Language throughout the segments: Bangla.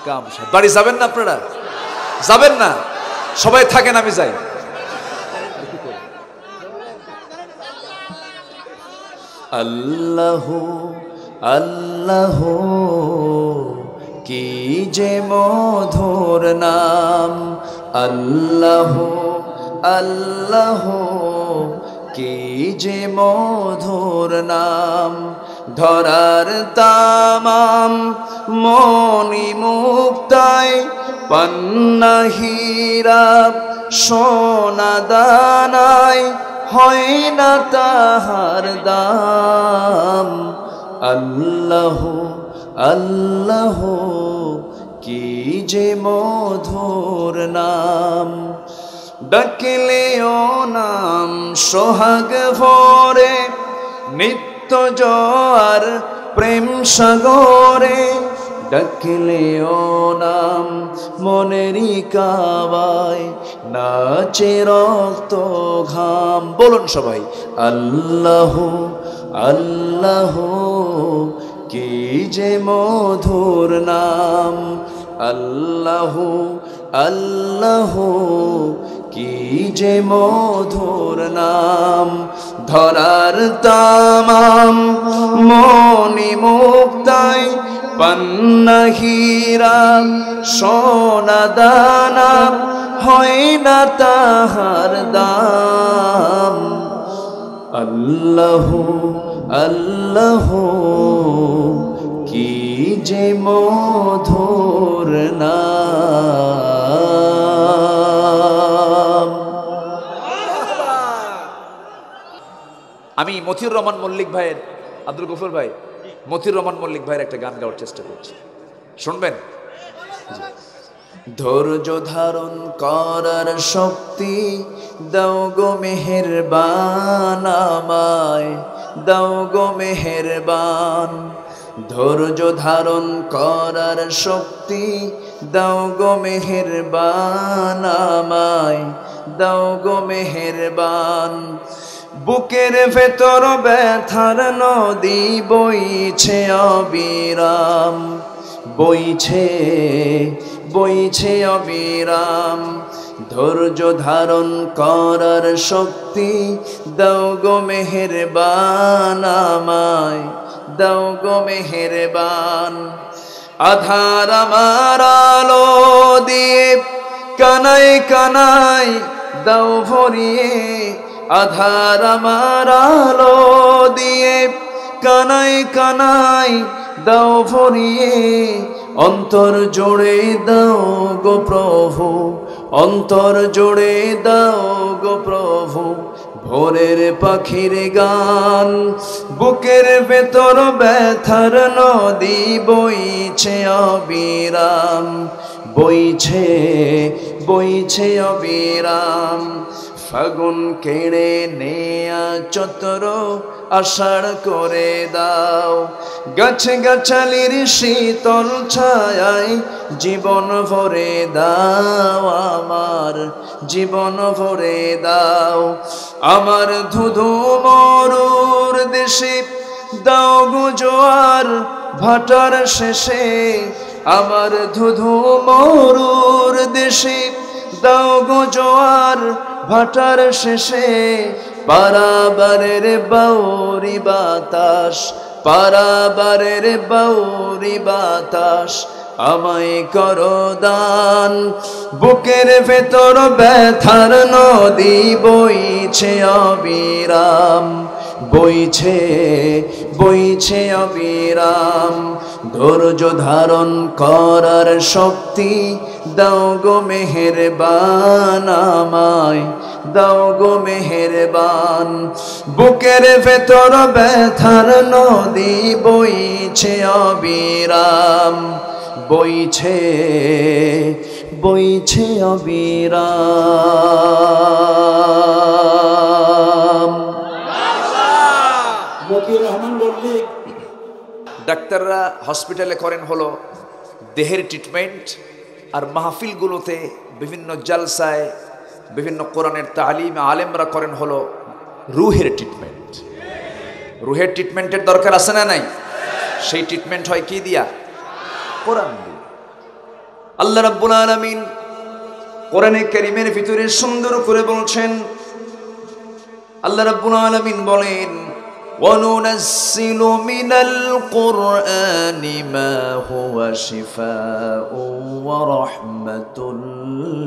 কাম সার। বাড়ি যাবেন না আপনারা? যাবেন না? সবাই থাকেন, আমি যাই। আল্লাহু আল্লাহু কি যে মধুর নাম, আল্লাহু আল্লাহু কি যে মধুর নাম। ধরার তামাম মনি মুক্তায় পান্না হীরা সোনা দানায় হয় না তাহার দাম। আল্লাহু আল্লাহু কি যে মধুর নাম। ডাকলেও নাম সোহাগ ভরে নিত্য জোয়ার প্রেম সাগরে। ডাকলেও নাম মনেরই কাবায় নাচে রক্ত ঘাম। বলুন সবাই আল্লাহু আল্লাহু কি যে মধুর নাম, আল্লাহু আল্লাহু কি যে মধুর নাম। ধরার তামাম মনি মুক্তায় পান্না হীরা সোনা দানা হয় না তাহার দাম। আল্লাহু আল্লাহু কি যে মধুর নাম। আমি মতিউর রহমান মল্লিক ভাইয়ের, আব্দুল গফুর ভাই, মতিউর রহমান মল্লিক ভাইয়ের একটা গান গাওয়ার চেষ্টা করছি, শুনবেন? ধৈর্য ধারণ করার শক্তি দাও গো মেহেরবান আমায়, দাও গো মেহেরবান। ধৈর্য ধারণ করার শক্তি দাও গো মেহেরবান আমায়, দাও গো মেহেরবান। বুকের ভেতর ব্যথার নদী বইছে অবিরাম, বইছে বইছে অবিরাম। ধৈর্য ধারণ করার শক্তি দাও গো মেহেরবান আমায়, দাও গো মেহেরবান। আধার আমার আলো দিয়ে কানাই কানাই দাও ভরিয়ে, আধার আমার আলো দিয়ে কানাই কানাই দাও ভরিয়ে। অন্তর জোড়ে দাও গো প্রভু, অন্তর জোড়ে দাও গো প্রভু ভোরের পাখির গান। বুকের ভেতর ব্যথার নদী বইছে অবিরাম, বইছে বইছে অবিরাম। ফাগুন কেড়ে নেয়া চতর আষাঢ় করে দাও, গাছে গাছালির শীতল ছায়ায় জীবন ভরে দাও আমার, জীবন ভরে দাও। আমার ধুধু মরুর দেশে দাও গো জোয়ার ভাটার শেষে, আমার ধুধু মরুর দেশে দাও গো জোয়ার ভাটার শেষে। পারাবারের বাউরি বাতাস, পারাবারের বাউরি বাতাস আমায় করো দান। বুকের ভেতর ব্যথার নদী বইছে অবিরাম, বইছে বইছে অবিরাম। ধৈর্য ধারণ করার শক্তি দাও গো মেহেরবান আমায়, দাও গো মেহেরবান। বুকের ভেতর ব্যথার নদী বইছে অবিরাম, বইছে বইছে অবিরাম। মতিউর রহমান মল্লিক। ডাক্তাররা হসপিটালে করেন হলো দেহের ট্রিটমেন্ট, আর মাহফিলগুলোতে বিভিন্ন জালসায় বিভিন্ন কোরআনের তালিম আলেমরা করেন হলো রুহের ট্রিটমেন্ট। রুহের ট্রিটমেন্টের দরকার আছে না নাই? সেই ট্রিটমেন্ট হয় কি দিয়া? কোরআন দিয়ে। আল্লাহ রাব্বুল আলামিন কোরআনে কারীমের ভিতরে সুন্দর করে বলছেন, আল্লাহ রাব্বুল আলামিন বলেন, وَنُنَزِّلُ مِنَ الْقُرْآنِ مَا هُوَ شِفَاءٌ وَرَحْمَةٌ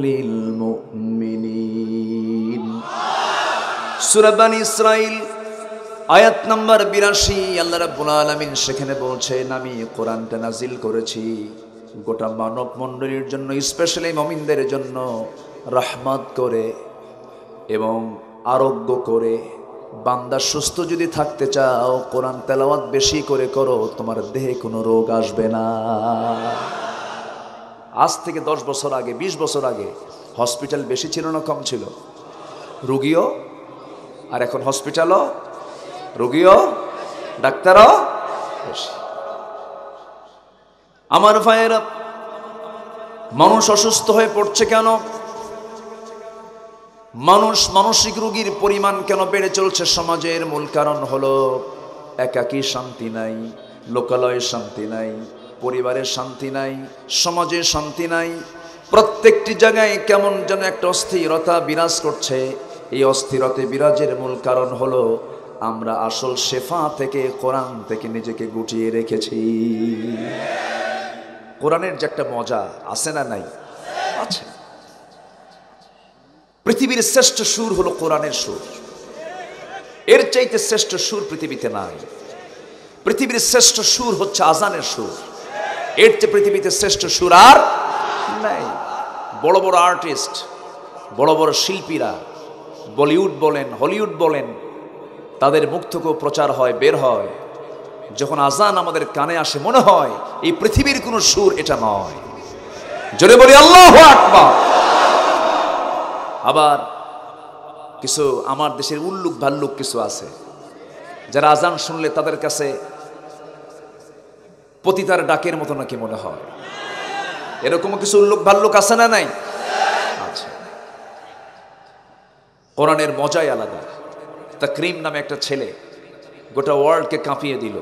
لِلْمُؤْمِنِينَ। সূরা বনী ইসরাঈল আয়াত নাম্বার 82, আল্লাহ রাব্বুল আলামিন সেখানে বলছেন, আমি কোরআনটা নাজিল করেছি গোটা মানব মণ্ডলীর জন্য, স্পেশালি মুমিনদের জন্য রহমত করে এবং আরোগ্য করে। বান্দা সুস্থ যদি থাকতে চাও, কোরআন তেলাওয়াত বেশি করে করো, তোমার দেহে কোনো রোগ আসবে না। আজ থেকে 10 বছর আগে, 20 বছর আগে হসপিটাল বেশি ছিল না কম ছিল? রোগীও, আর এখন হসপিটালও, রোগীও, ডাক্তারও বেশি। আমার ভাইয়েরা, মানুষ অসুস্থ হয়ে পড়ছে কেন? মানসিক রোগীর পরিমাণ কেন বেড়ে চলছে সমাজের? মূল কারণ হলো একাকী শান্তি নাই, লোকালয়ে শান্তি নাই, পরিবারের শান্তি নাই, সমাজে শান্তি নাই। প্রত্যেকটি জায়গায় কেমন যেন একটা অস্থিরতা বিরাজ করছে। এই অস্থিরতা বিরাজের মূল কারণ হলো আমরা আসল শেফা থেকে, কোরআন থেকে নিজেকে গুটিয়ে রেখেছি। কোরআনের যে একটা মজা আছে না নাই? আছে। পৃথিবীর শ্রেষ্ঠ সুর হলো কোরআনের সুর। এর চাইতে শ্রেষ্ঠ সুর পৃথিবীতে নাই। পৃথিবীর শ্রেষ্ঠ সুর হচ্ছে আজানের সুর। এর চেয়ে পৃথিবীতে শ্রেষ্ঠ সুর আর নাই। বড় বড় আর্টিস্ট, বড় বড় শিল্পীরা, বলিউড বলেন, হলিউড বলেন, তাদের মুখ থেকেও প্রচার হয়, বের হয়। যখন আজান আমাদের কানে আসে, মনে হয় এই পৃথিবীর কোনো সুর এটা নয়। জোরে বলি আল্লাহু আকবার। আবার কিছু আমার দেশের উল্লুক ভাল্লুক কিছু আছে, যারা আজান শুনলে তাদের কাছে পতিতার ডাকের মতো নাকি মনে হয়। এরকম কিছু উল্লুক ভাল্লুক আছে না নাই? আচ্ছা। কোরআনের মজাই আলাদা। তাকরিম নামে একটা ছেলে গোটা ওয়ার্ল্ডকে কাঁপিয়ে দিল।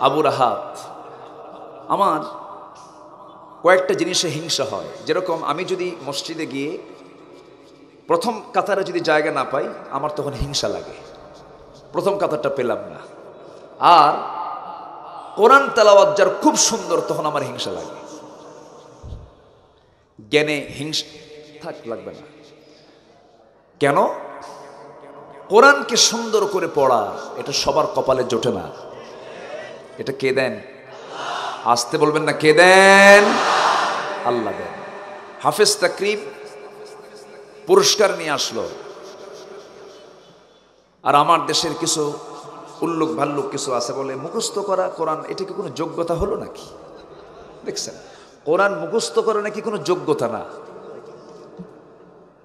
আবু রাহাত। আমার কয়েকটা জিনিসে হিংসা হয়। যেরকম আমি যদি মসজিদে গিয়ে প্রথম কাতারে যদি জায়গা না পাই, আমার তখন হিংসা লাগে, প্রথম কাতারটা পেলাম না। আর কোরআন তেলাওয়াত যার খুব সুন্দর, তখন আমার হিংসা লাগে। জ্ঞানে হিংসা থাক লাগবে না। কেন? কোরআনকে সুন্দর করে পড়া এটা সবার কপালে জোটে না। এটা কে দেন? আসতে বলবেন না, কে দেন? আল্লাহ দেন। হাফেজ তাকরিম পুরস্কার নিয়ে আসলো। আর আমার দেশের কিছু উল্লুক ভাল্লুক কিছু আছে, বলে মুখস্থ করা কোরআন এটা কি কোনো যোগ্যতা হলো নাকি? দেখছেন, কোরআন মুখস্থ করা নাকি কোনো যোগ্যতা না।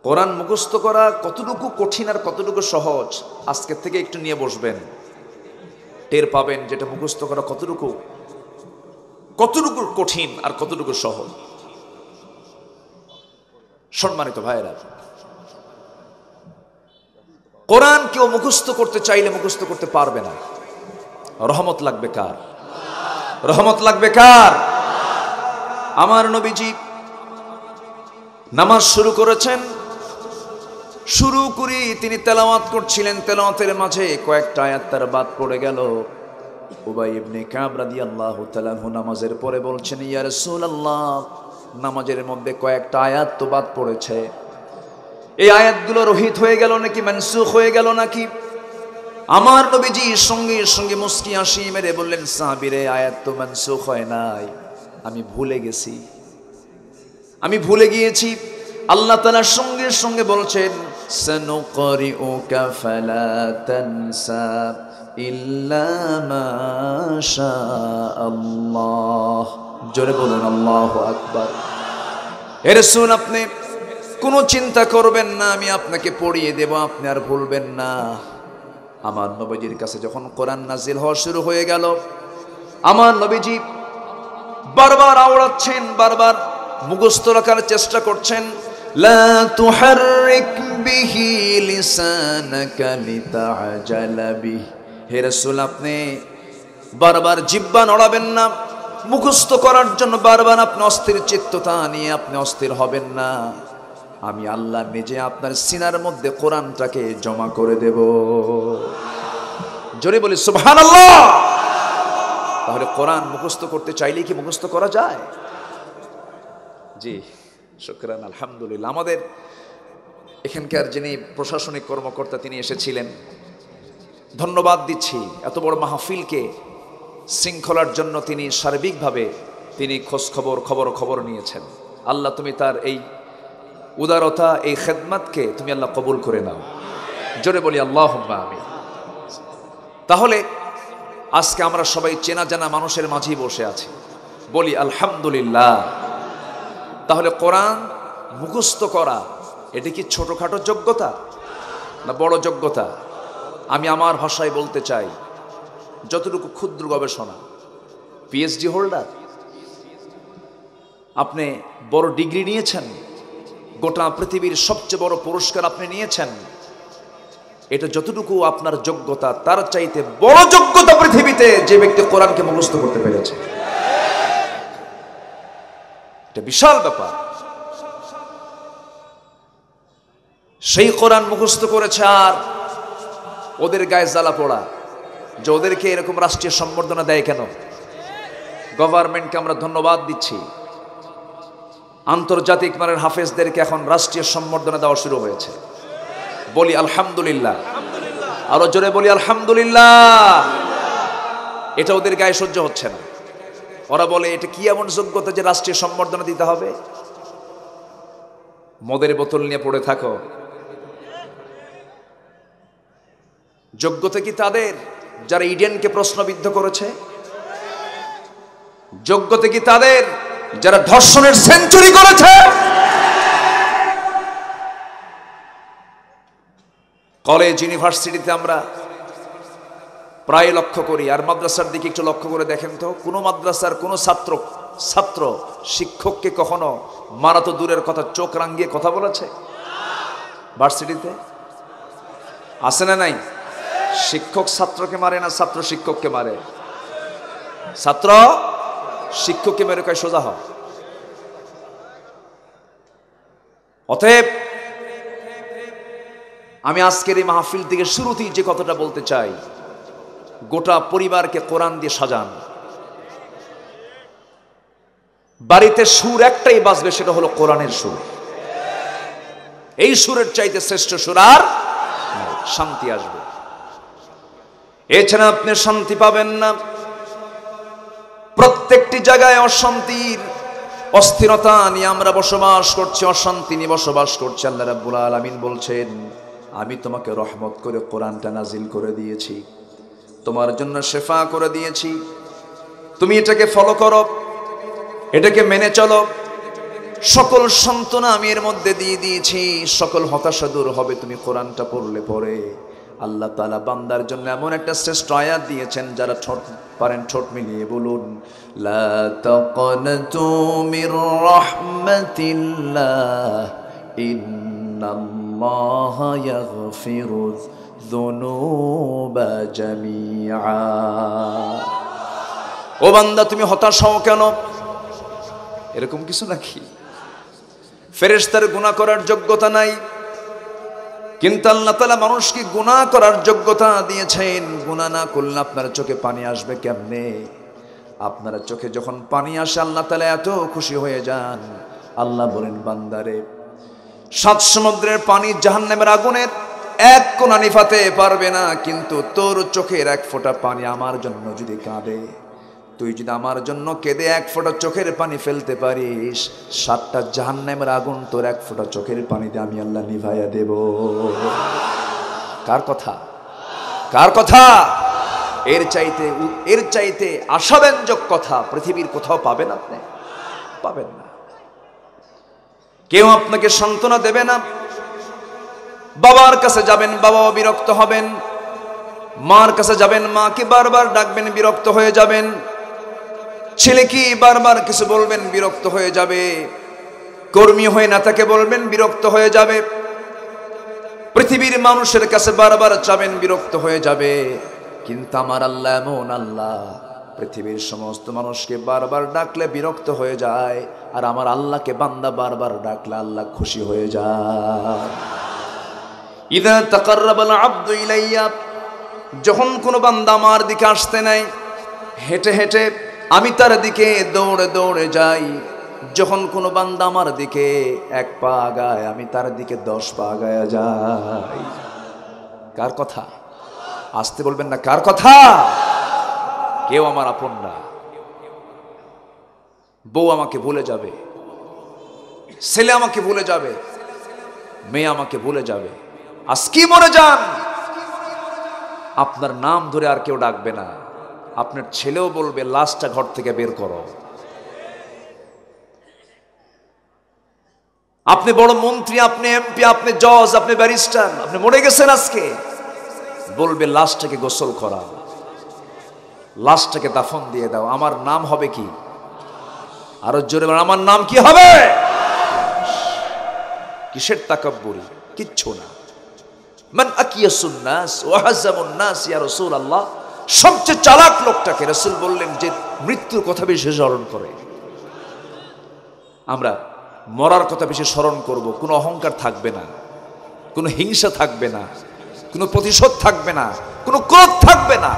কোরআন মুখস্থ করা কতটুকু কঠিন আর কতটুকু সহজ, আজকের থেকে একটু নিয়ে বসবেন, টের পাবেন যেটা মুখস্থ করা কতটুকু কঠিন আর কতটুকু সহজ। সম্মানিত ভাইয়েরা, কোরআন কেউ মুখস্থ করতে চাইলে মুখস্থ করতে পারবে না। রহমত লাগবে কার? রহমত লাগবে কার? আমার নবীজি নামাজ শুরু করেছেন, শুরু করি তিনি তেলাওয়াত করছিলেন। তেলাওয়াতের মাঝে কয়েকটা আয়াত তার বাদ পড়ে গেল। উবাই ইবনে কাব রাদিয়াল্লাহু তাআলা আনহু নামাজের পরে বলছেন, ইয়া রাসূলুল্লাহ, নামাজের মধ্যে কয়েকটা আয়াত তো বাদ পড়েছে, এই আয়াতগুলো রহিত হয়ে গেল নাকি মানসুখ হয়ে গেল নাকি? আমার নবীজি সঙ্গে সঙ্গে মুস্কি হাসি মেরে বললেন, সাহাবীরে, আয়াত তো মানসুখ হয় নাই, আমি ভুলে গেছি, আমি ভুলে গিয়েছি। আল্লাহ তাআলা সঙ্গে সঙ্গে বলছেন, সানুকরিউকা ফালা তানসা ইল্লা মা শাআল্লাহ। জোরে বলুন আল্লাহু আকবার। হে রাসূল, আপনি কোনো চিন্তা করবেন না, আমি আপনাকে পড়িয়ে দেব, আপনি আর ভুলবেন না। আমার নবীজির কাছে যখন কোরআন নাজিল হওয়া শুরু হয়ে গেল, আমার নবীজি বারবার আওড়াচ্ছেন, বারবার মুখস্থ রাখার চেষ্টা করছেন। লা তুহাররিক বিহি লিসানাকা লিতাআজালা বিহি। হে রাসূল, আপনি বারবার জিহ্বা নড়াবেন না, মুখস্থ করার জন্য বারবার আপনি অস্থির চিত্ততা নিয়ে আপনি অস্থির হবেন না। আমি আল্লাহ নিজে আপনার সিনার মধ্যে কোরআনটাকে জমা করে দেব। জোরে বলি সুবহানাল্লাহ। তাহলে কোরআন মুখস্থ করতে চাইলেই কি মুখস্থ করা যায়? জি, শুকরান, আলহামদুলিল্লাহ। আমাদের এখানকার যিনি প্রশাসনিক কর্মকর্তা তিনি এসেছিলেন, ধন্যবাদ দিচ্ছি। এত বড় মাহফিলকে শৃঙ্খলার জন্য তিনি সার্বিকভাবে তিনি খবর নিয়েছেন। আল্লাহ তুমি তার এই উদারতা, এই খেদমতকে তুমি আল্লাহ কবুল করে নাও। জোরে বলি আল্লাহুম্মা আমিন। তাহলে আজকে আমরা সবাই চেনা জানা মানুষের মাঝেই বসে আছি, বলি আলহামদুলিল্লাহ। তাহলে কোরআন মুখস্থ করা এটা কি ছোটখাটো যোগ্যতা না বড় যোগ্যতা? আমি আমার ভাষায় বলতে চাই, যতটুকু ক্ষুদ্র গবেষণা, পিএইচডি হোল্ডার, আপনি বড় ডিগ্রি নিয়েছেন, গোটা পৃথিবীর সবচেয়ে বড় পুরস্কার আপনি নিয়েছেন, এটা যতটুকু আপনার যোগ্যতা তার চাইতে বড় যোগ্যতা পৃথিবীতে যে ব্যক্তি কোরআনকে মুখস্থ করতে পেরেছে। এটা বিশাল ব্যাপার। সেই কোরআন মুখস্থ করেছে আর ওদের গায়ে জ্বালা পোড়া যে ওদেরকে এরকম রাষ্ট্রীয় সম্বর্ধনা দেয় কেন? গভর্নমেন্টকে আমরা ধন্যবাদ দিচ্ছি, আন্তর্জাতিক মানের হাফেজদেরকে এখন রাষ্ট্রীয় সম্বর্ধনা দেওয়া শুরু হয়েছে। বলি আলহামদুলিল্লাহ, আরো জোরে বলি আলহামদুলিল্লাহ। এটা ওদের গায়ে সহ্য হচ্ছে না। ওরা বলে এটা কি এমন যোগ্যতা যে রাষ্ট্রীয় সম্বর্ধনা দিতে হবে? মদের বোতল নিয়ে পড়ে থাকো। যোগ্যতা কি তাদের যারা ইডেনকে প্রশ্নবিদ্ধ করেছে? যোগ্যতা কি তাদের যারা ধর্ষণের সেঞ্চুরি করেছে? কলেজ ইউনিভার্সিটিতে আমরা প্রায় লক্ষ্য করি, আর মাদ্রাসার দিকে একটু লক্ষ্য করে দেখেন তো, কোনো মাদ্রাসার কোনো ছাত্র শিক্ষককে কখনো মারা তো দূরের কথা, চোখ রাঙিয়ে কথা বলেছে? ভার্সিটিতে আছে না নাই? শিক্ষক ছাত্রকে মারে না ছাত্র শিক্ষককে মারে? ছাত্র শিক্ষককে মেরে কয় সোজা হয়। অতএব আমি আজকের এই মাহফিল থেকে শুরুতেই যে কথাটা বলতে চাই, গোটা পরিবারকে কোরআন দিয়ে সাজান। বাড়িতে সুর একটাই বাজবে, সেটা হলো কোরআনের সুর। এই সুরের চাইতে শ্রেষ্ঠ সুর আর শান্তি আসবে। এছাড়া আপনি শান্তি পাবেন না। প্রত্যেকটি জায়গায় অশান্তির, অস্থিরতা নিয়ে আমরা বসবাস করছি, অশান্তি নিয়ে বসবাস করছি। আল্লাহ রাব্বুল আলামিন বলছেন, আমি তোমাকে রহমত করে কোরআনটা নাজিল করে দিয়েছি, তোমার জন্য শেফা করে দিয়েছি, তুমি এটাকে ফলো করো, এটাকে মেনে চলো। সকল সান্ত্বনা আমি এর মধ্যে দিয়ে দিয়েছি, সকল হতাশা দূর হবে তুমি কোরআনটা পড়লে পরে। আল্লাহ তাআলা বান্দার জন্য এমন একটা শ্রেষ্ঠ আয়াত দিয়েছেন, যারা ঠোঁট মিলিয়ে বলুন, লা তাকনাতু মির রাহমাতিল্লাহ ইন্নাল্লাহা ইয়াগফিরুয যুনুবা জামিআ। ও বান্দা, তুমি হতাশ হও কেন? এরকম কিছু নাকি? ফেরেশতার গুনাহ করার যোগ্যতা নাই, কিন্তু আল্লাহ তাআলা মানুষকে গুনাহ করার যোগ্যতা দিয়েছেন। গুনাহ না করলে আপনার চোখে পানি আসবে কেমনে? আপনার চোখে যখন পানি আসে আল্লাহ তাআলা এত খুশি হয়ে যান। আল্লাহ বলেন, বান্দারে, 7 সমুদ্রের পানি জাহান্নামের আগুনের এক কোণা নিভাতে পারবে না, কিন্তু তোর চোখের এক ফোঁটা পানি আমার জন্য যদি কাঁদে, তুই যদি আমার জন্য কেঁদে এক ফোঁটা চোখের পানি ফেলতে পারিস, 7টা জাহান্নামের আগুন তোর এক ফোঁটা চোখের পানিতে আমি আল্লাহ নিভাইয়া দেব। কার কথা? কার কথা? এর চাইতে আশাব্যঞ্জক কথা পৃথিবীর কোথাও পাবেন আপনি? পাবেন না। কেউ আপনাকে সান্ত্বনা দেবে না। বাবার কাছে যাবেন, বাবাও বিরক্ত হবেন। মার কাছে যাবেন, মাকে বারবার ডাকবেন, বিরক্ত হয়ে যাবেন। ছেলেকে বারবার কিছু বলবেন, বিরক্ত হয়ে যাবে। কর্মী হয়ে নেতাকে বলবেন, বিরক্ত হয়ে যাবে। পৃথিবীর মানুষের কাছে বারবার চাবেন, বিরক্ত হয়ে যাবে। কিন্তু আমার আল্লাহ এমন আল্লাহ, পৃথিবীর সমস্ত মানুষকে বারবার ডাকলে বিরক্ত হয়ে যায়, আর আমার আল্লাহকে বান্দা বারবার ডাকলে আল্লাহ খুশি হয়ে যায়। ইযা তাকাররাবাল আবদু ইলাইয়া, যখন কোনো বান্দা আমার দিকে আসতে নাই, হেঁটে হেঁটে আমি তার দিকে দৌড়ে দৌড়ে যাই। যখন কোনো বান্দা আমার দিকে 1 পা আগায়, আমি তার দিকে 10 পা আগায় যাই। কার কথা? আসতে বলবেন না, কার কথা? কেউ আমার আপন না। বউ আমাকে ভুলে যাবে, ছেলে আমাকে ভুলে যাবে, মেয়ে আমাকে ভুলে যাবে। আজকে মরে যান, আপনার নাম ধরে আর কেউ ডাকবে না। আপনার ছেলেও বলবে লাশটা ঘর থেকে বের করো। আপনি বড় মন্ত্রী, আপনি এমপি, আপনি জজ, আপনি ব্যারিস্টার, আপনি মরে গেছেন, আজকে বলবে লাশটাকে গোসল করা, লাশটাকে দাফন দিয়ে দাও। আমার নাম হবে কি? আরো জোরে বলেন, আমার নাম কি হবে? কিসের তাকাব্বুরি? কিচ্ছু না। মান আকিয়াসুন নাস ওয়া হাযামুন নাস ইয়া রাসূলুল্লাহ, সবচেয়ে চালাক লোকটাকে রাসূল বললেন যে মৃত্যুর কথা বেশি স্মরণ করে। আমরা মরার কথা বেশি স্মরণ করব, কোনো অহংকার থাকবে না, কোনো হিংসা থাকবে না, কোনো প্রতিশোধ থাকবে না, কোনো ক্রোধ থাকবে না।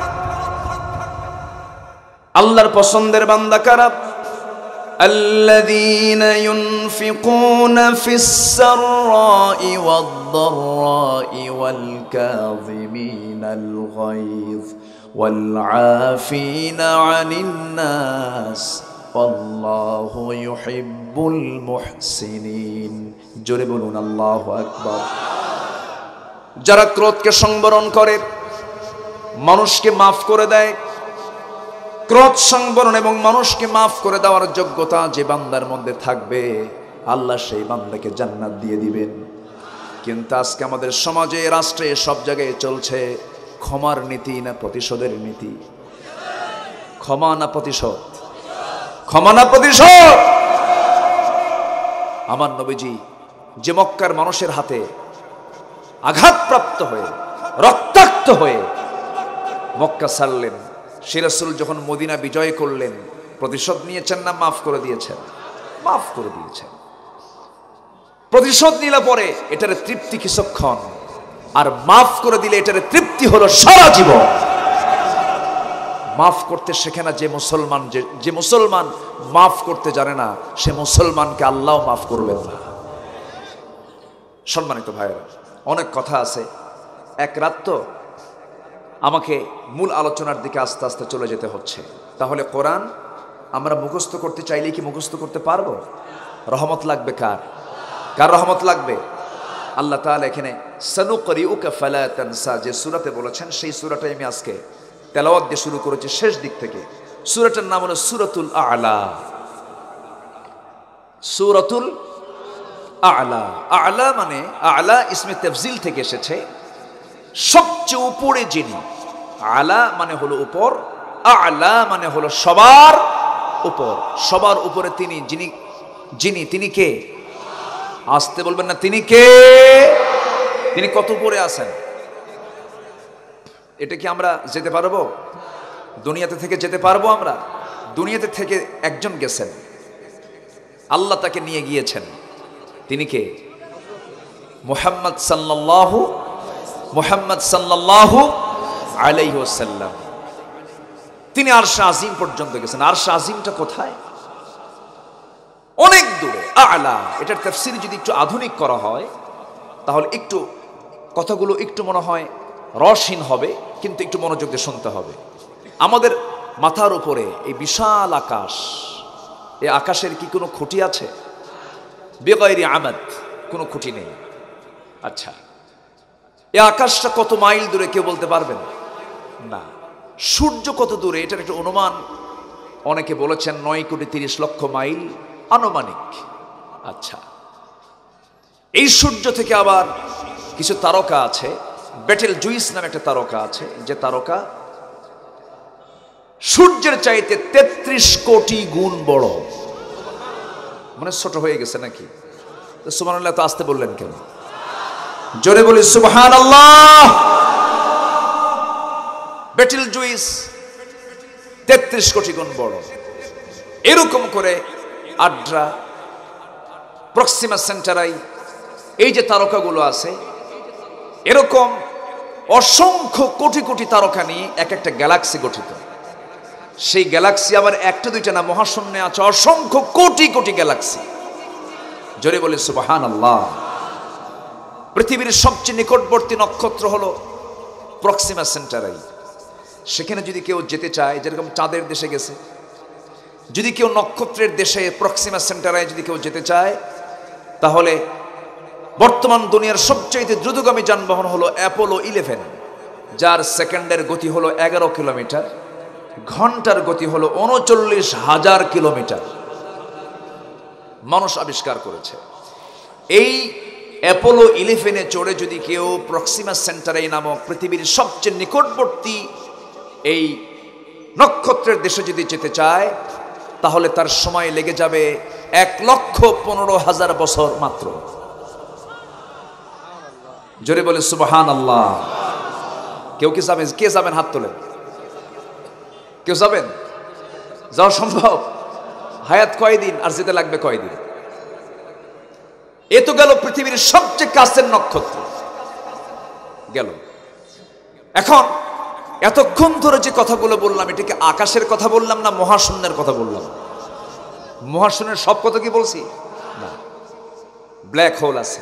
আল্লাহর পছন্দের বান্দা কারা? الذين ينفقون في السراء والضراء والكاظمين الغيظ والعافين عن الناس والله يحب المحسنين। জোরে বলুন আল্লাহু আকবার। যারা ক্রোধকে সংবরণ করে, মানুষকে মাফ করে দেয়, ক্রোধ সংবরণ এবং মানুষকে মাফ করে দেওয়ার যোগ্যতা যে বান্দার মধ্যে থাকবে, আল্লাহ সেই বান্দাকে জান্নাত দিয়ে দিবেন। কিন্তু আজকে আমাদের সমাজে, রাষ্ট্রে, সব জায়গায় চলছে ক্ষমার নীতি না প্রতিশোধের নীতি? ক্ষমা না প্রতিশোধ? ক্ষমা না প্রতিশোধ? আমার নবীজি যে মক্কার মানুষের হাতে আঘাতপ্রাপ্ত হয়ে, রক্তাক্ত হয়ে মক্কা ছাড়লেন, সে রাসূল যখন মদিনা বিজয় করলেন, প্রতিশোধ নিয়েছেন না মাফ করে দিয়েছেন? মাফ করে দিয়েছেন। প্রতিশোধ নিলে পরে এটার তৃপ্তি কিছুক্ষণ, আর মাফ করে দিলে এটার তৃপ্তি হলো সারা জীবন। মাফ করতে শেখে না যে মুসলমান মাফ করতে জানে না, সে মুসলমানকে আল্লাহ মাফ করবেন না। সম্মানিত ভাইরা, অনেক কথা আছে, এক রাত তো আমাকে মূল আলোচনার দিকে আস্তে আস্তে চলে যেতে হচ্ছে। তাহলে কোরআন আমরা মুখস্থ করতে চাইলে কি মুখস্থ করতে পারবো? রহমত লাগবে কার? কার রহমত লাগবে? আল্লাহ তাআলা এখানে সানুকরিউকা ফালা তানসা যে সূরাতে বলেছেন, সেই সূরাটাই আমি আজকে তেলাওয়াত দিয়ে শুরু করেছি, শেষ দিক থেকে। সূরাটার নাম হলো সূরাতুল আ'লা। সূরাতুল আ'লা। আ'লা মানে, আ'লা ইসমে তাফজিল থেকে এসেছে, সবচেয়ে উপরে যিনি। আলা মানে হলো উপর, আ'লা মানে হলো সবার উপর। সবার উপরে তিনি, তিনি কে? আসতে বলবেন না, তিনি কে? তিনি কত উপরে আছেন? এটা কি আমরা যেতে পারবো? দুনিয়াতে থেকে যেতে পারবো আমরা? দুনিয়াতে থেকে একজন গেছেন, আল্লাহ তাকে নিয়ে গিয়েছেন। তিনি কে? মুহাম্মদ সাল্লাল্লাহু আলাইহি ওয়াসাল্লাম। তিনি আরশে আজিম পর্যন্ত গেছেন। আরশে আজিমটা কোথায়? অনেক দূরে। আ'লা, এটার তাফসীর যদি একটু আধুনিক করা হয় তাহলে একটু কথাগুলো একটু মনে হয় রসহীন হবে, কিন্তু একটু মনোযোগ দিয়ে শুনতে হবে। আমাদের মাথার উপরে এই বিশাল আকাশ, এই আকাশের কি কোনো খুঁটি আছে? বেগাইরি আমাদ, কোনো খুঁটি নেই। আচ্ছা, এই আকাশটা কত মাইল দূরে কেউ বলতে পারবেন? না। সূর্য কত দূরে? এটার একটা অনুমান অনেকে বলেছেন 9,30,00,000 মাইল আনুমানিক। আচ্ছা, এই সূর্য থেকে আবার কিছু তারকা আছে, বেটেল জুইস নামে একটা তারকা আছে, যে তারকা সূর্যের চাইতে 33 কোটি গুণ বড়। মানে ছোট হয়ে গেছে নাকি? সুবহানাল্লাহ, তো আসতে বললেন কেন? জোরে বলি সুবহানাল্লাহ। বেটেল জুইস 33 কোটি গুণ বড়। এরকম করে আড্রা, প্রক্সিমা সেন্টারাই, এই যে তারকাগুলো আছে, এরকম অসংখ্য কোটি কোটি তারকা নিয়ে এক একটা গ্যালাক্সি গঠিত। সেই গ্যালাক্সি আবার একটা দুইটা না, মহাশূন্যে আছে অসংখ্য কোটি কোটি গ্যালাক্সি। জোরে বলে সুবহানাল্লাহ। পৃথিবীর সবচেয়ে নিকটবর্তী নক্ষত্র হলো প্রক্সিমা সেন্টারাই। সেখানে যদি কেউ যেতে চায়, যেরকম চাঁদের দেশে গেছে, যদি কেউ নক্ষত্রের দেশে প্রক্সিমা সেন্টারায় যদি কেউ যেতে চায়, তাহলে বর্তমান দুনিয়ার সবচেয়ে দ্রুতগামী যানবাহন হলো অ্যাপোলো 11, যার সেকেন্ডের গতি হলো 11 কিলোমিটার, ঘন্টার গতি হলো 39,000 কিলোমিটার মানুষ আবিষ্কার করেছে। এই অ্যাপোলো 11-এ চড়ে যদি কেউ প্রক্সিমা সেন্টারাই নামক পৃথিবীর সবচেয়ে নিকটবর্তী এই নক্ষত্রের দেশে যদি যেতে চায়, তাহলে তার সময় লেগে যাবে 1,15,000 বছর মাত্র। জোরে বলে সুবহানাল্লাহ। কেউ কি যাবেন? কে যাবেন? হাত তোলেন। কেউ যাবেন? যাওয়া সম্ভব? হায়াত কয়দিন আর যেতে লাগবে কয়দিন? এ তো গেল পৃথিবীর সবচেয়ে কাছের নক্ষত্র গেল। এখন এতক্ষণ ধরে যে কথাগুলো বললাম, এটাকে আকাশের কথা বললাম না মহাশূন্যের কথা বললাম? মহাশূন্যের সব কথা কি বলছি? না। ব্ল্যাক হোল আছে,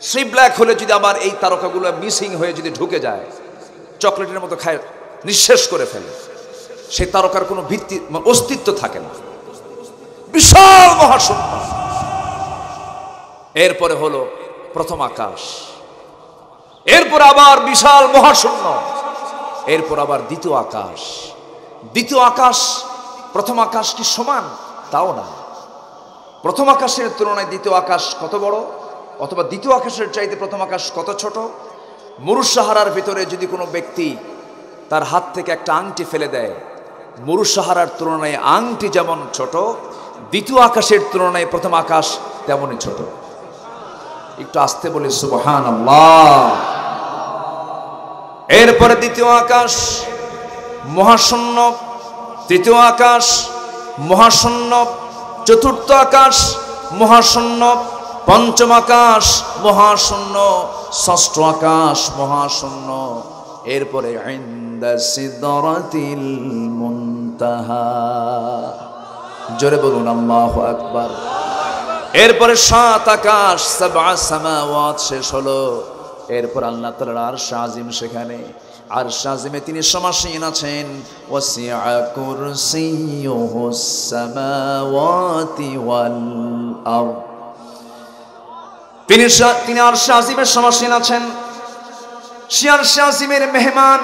সেই ব্ল্যাক হোলে যদি আবার এই তারকাগুলো মিসিং হয়ে যদি ঢুকে যায়, চকলেটের মতো খায় নিঃশেষ করে ফেলে, সেই তারকার কোনো ভিত্তি অস্তিত্ব থাকে না। বিশাল মহাশূন্য। এরপরে হলো প্রথম আকাশ, এরপর আবার বিশাল মহাশূন্য, এরপর আবার দ্বিতীয় আকাশ। দ্বিতীয় আকাশ প্রথম আকাশ কি সমান? তাও না। প্রথম আকাশের তুলনায় দ্বিতীয় আকাশ কত বড়, অথবা দ্বিতীয় আকাশের চাইতে প্রথম আকাশ কত ছোট? মরুসাহারার ভিতরে যদি কোনো ব্যক্তি তার হাত থেকে একটা আংটি ফেলে দেয়, মরুসাহারার তুলনায় আংটি যেমন ছোট, দ্বিতীয় আকাশের তুলনায় প্রথম আকাশ তেমনই ছোট। একটু আস্তে বলে সুবহানাল্লাহ। এরপরে দ্বিতীয় আকাশ মহাশূন্য, তৃতীয় আকাশ মহাশূন্য, চতুর্থ আকাশ মহাশূন্য, পঞ্চম আকাশ মহাশূন্য, ষষ্ঠ আকাশ মহাশূন্য। এরপরে ইনদা সিদরাতিল মুনতাহা। জোরে বলুন আল্লাহু আকবার। এরপরে 7 আকাশ, 7 সামাওয়াত শেষ হলো। এরপর আল্লাহ তাআলার আরশ আজিম, সেখানে আরশ আজিমে তিনি সমাসীন আছেন। ওয়াসিআ কুরসিয়ুহুস সামাওয়াতি ওয়াল আরদ। তিনি আরশ আজিমের সমাসীন আছেন। সে আরশ আজিমের মেহমান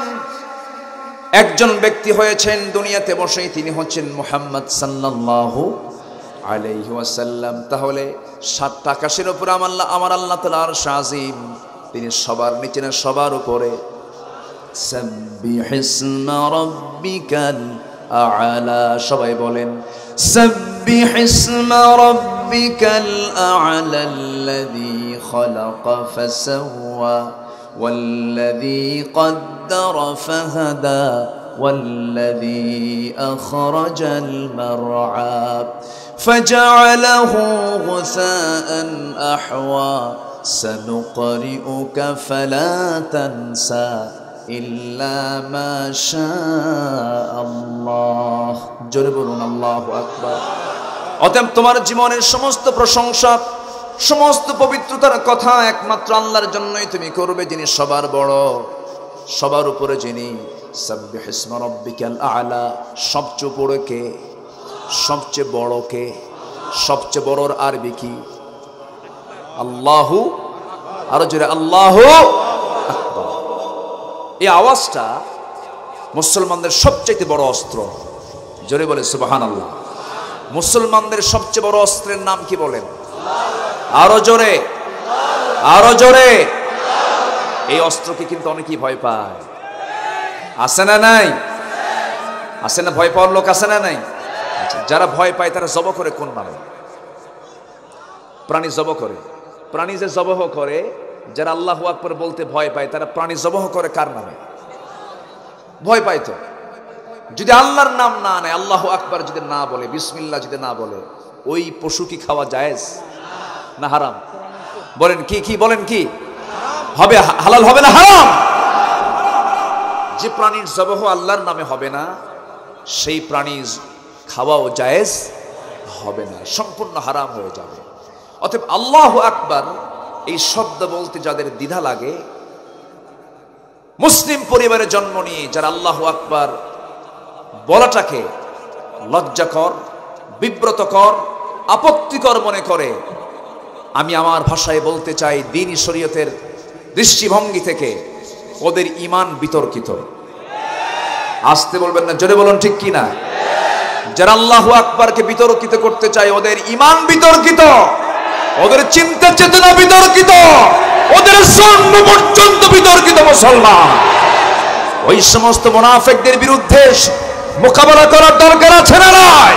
একজন ব্যক্তি হয়েছেন দুনিয়াতে বসেই, তিনি হচ্ছেন মুহাম্মদ সাল্লাল্লাহু আলাইহি ওয়াসাল্লাম। তাহলে 7 আকাশের উপর আমার আল্লাহ তাআলা আরশ আজিম, তিনি সবার নিচে না সবার উপরে। সাব্বিহিসমা রাব্বিকাল আ'লা। সবাই বলেন সাব্বিহিসমা রাব্বিকাল আ'লা আল্লাযী খালাকা ফাসাওয়া ওয়াল্লাযী قدر فهدى والذي أخرج المرعى فجعله غثاء أحوى سنقرئك فلا تنسى إلا ما شاء الله জোরে বলুন আল্লাহু আকবার। অতএব তোমার জীবনের সমস্ত প্রশংসা, সমস্ত পবিত্রতার কথা একমাত্র আল্লাহর জন্যই তুমি করবে, যিনি সবার বড়, সবার উপরে যিনি। সাব্বিহিসমা রাব্বিকাল আ'লা। সবচেয়ে উপরে কে? সবচেয়ে বড় কে? সবচেয়ে বড়র আরবি কি? আল্লাহু। আরো জোরে আল্লাহু আকবার। এই আওয়াজটা মুসলমানদের সবচেয়ে বড় অস্ত্র। জোরে বলে সুবহানাল্লাহ। মুসলমানদের সবচেয়ে বড় অস্ত্রের নাম কি বলেন? আরো জোরে, আরো জোরে। এই অস্ত্রকে কিন্তু অনেকেই ভয় পায়। আছে না নাই? আছে না? ভয় পাওয়ার লোক আছে না নাই? আচ্ছা, যারা ভয় পায় তারা জব করে কোন নামে? প্রাণী জব করে। প্রাণী যে জবহ করে, যারা আল্লাহু আকবার বলতে ভয় পায়, তারা প্রাণী জবহ করে কার নামে? ভয় পায় তো। যদি আল্লাহর নাম না নেয়, আল্লাহু আকবার যদি না বলে, বিসমিল্লাহ যদি না বলে, ওই পশু কি খাওয়া জায়েজ না হারাম? বলেন কি কি বলেন কি হবে? হালাল হবে না হারাম? যে প্রাণীর জবাহ আল্লাহর নামে হবে না, সেই প্রাণীর খাওয়াও জায়েজ হবে না, সম্পূর্ণ হারাম হয়ে যাবে। অতএব আল্লাহু আকবার এই শব্দ বলতে যাদের দ্বিধা লাগে, মুসলিম পরিবারে জন্ম নিয়ে যারা আল্লাহু আকবার বলাটাকে লজ্জাকর, বিব্রতকর, আপত্তিকর মনে করে, আমি আমার ভাষায় বলতে চাই, দ্বীনি শরীয়তের দৃষ্টিভঙ্গি থেকে ওদের ঈমান বিতর্কিত। আসতে বলবেন না, জোরে বলুন ঠিক কি না? যারা আল্লাহু আকবারকে বিতর্কিত করতে চায়, ওদের ঈমান বিতর্কিত, ওদের চিন্তা চেতনা বিতর্কিত, ওদের জন্ম পর্যন্ত বিতর্কিত। মুসলমান, ওই সমস্ত মুনাফিকদের বিরুদ্ধে মোকাবেলা করার দরকার আছে না নাই?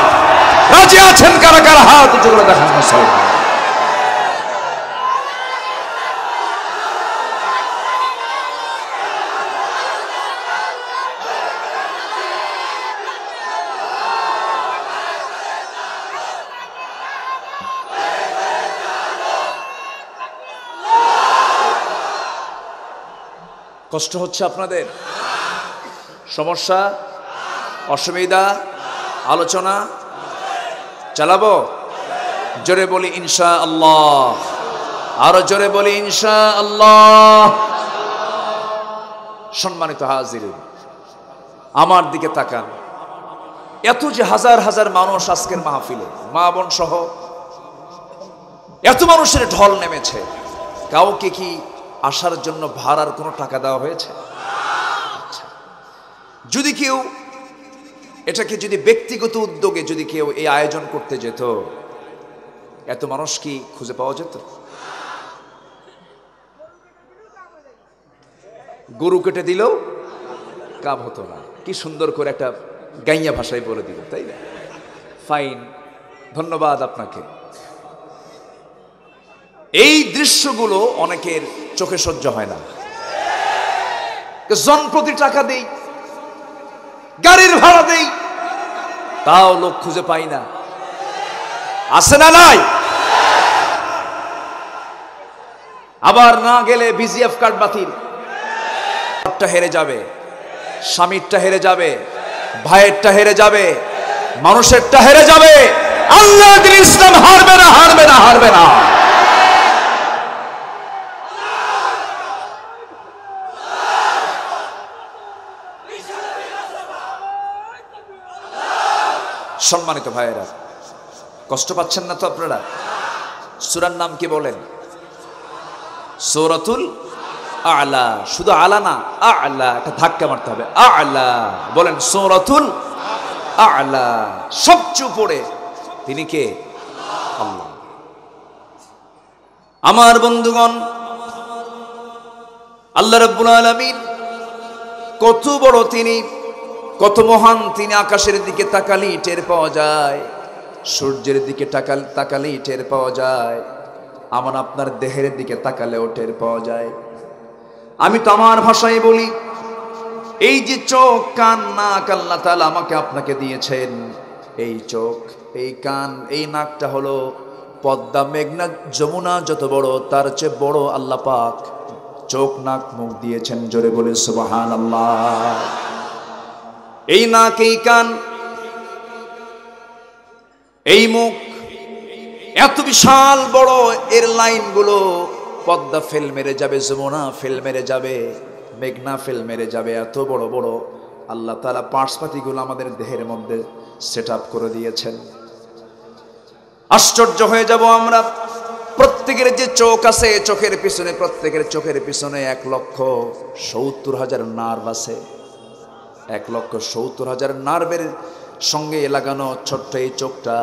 রাজি আছেন কারা কারা? হাত উঁচু করে দেখান মুসলমান। কষ্ট হচ্ছে আপনাদের? সমস্যা, অসুবিধা, আলোচনা চালাবো? জোরে বলি ইনশাআল্লাহ, আরো জোরে বলি ইনশাআল্লাহ। সম্মানিত হাজিরিন, আমার দিকে তাকান। এত যে হাজার হাজার মানুষ আজকের মাহফিলে, মা বোন সহ এত মানুষের ঢল নেমেছে, কাউকে কি আসার জন্য ভাড়ার কোনো টাকা দেওয়া হয়েছে? যদি কেউ এটাকে যদি ব্যক্তিগত উদ্যোগে যদি কেউ এই আয়োজন করতে যেত, এত মানুষ কি খুঁজে পাওয়া যেত? গরু কেটে দিলেও কাম হতো না। কি সুন্দর করে একটা গাইয়া ভাষায় বলে দিল, তাই না? ফাইন, ধন্যবাদ আপনাকে। এই দৃশ্যগুলো অনেকের চোখে সহ্য হয় না। জনপ্রতি টাকা দেই, গাড়ির ভাড়া দেই, তাও লোক খুঁজে পাই না। আছে না নাই? আবার না গেলে বিজিএফ কার্ড বাতিল, হেরে যাবে, স্বামীরটা হেরে যাবে, ভাইয়েরটা হেরে যাবে, মানুষেরটা হেরে যাবে। আল্লাহ দিন ইসলাম হারবে না, হারবে না, হারবে না। সম্মানিত ভাইয়েরা, কষ্ট পাচ্ছেন না তো আপনারা? সূরার নাম কি বলেন? সূরাতুল আ'লা। শুধু আলা না, আ'লা, একটা ধাক্কা মারতে হবে। আ'লা বলেন, সূরাতুল আ'লা। সবচেয়ে উপরে তিনি কে? আল্লাহ। আমার বন্ধুগণ, আল্লাহ রাব্বুল আলামিন কত বড় তিনি, কত মহান তিনি। আকাশের দিকে তাকালেই টের পাওয়া যায়, সূর্যের দিকে তাকালেই টের পাওয়া যায়, আমার আপনার দেহের দিকে তাকালেও টের পাওয়া যায়। আমি তো আমার ভাষায় বলি, এই যে চোখ, কান, নাক আল্লাহ তাআলা আমাকে আপনাকে দিয়েছেন, এই চোখ, এই কান, এই নাকটা হলো পদ্মা, মেঘনা, যমুনা যত বড়, তার চেয়ে বড় আল্লাহ পাক চোখ, নাক, মুখ দিয়েছেন। জোরে বলে সুবহানাল্লাহ। এই নাক, এই কান, এই মুখ, এত বিশাল বড়, এর লাইনগুলো পদ্মা ফেল মেরে যাবে, যমুনা ফেল মেরে যাবে, মেঘনা ফেল মেরে যাবে। এত বড় বড় আল্লাহ তাআলা পার্টসপাতিগুলো আমাদের দেহের মধ্যে সেট আপ করে দিয়েছেন। আশ্চর্য হয়ে যাব আমরা। প্রত্যেকের যে চোখ আছে, চোখের পিছনে, প্রত্যেকের চোখের পিছনে 1,70,000 নার্ভ আছে। 1,70,000 নার্ভের সঙ্গে লাগানো ছোট্ট এই চোখটা,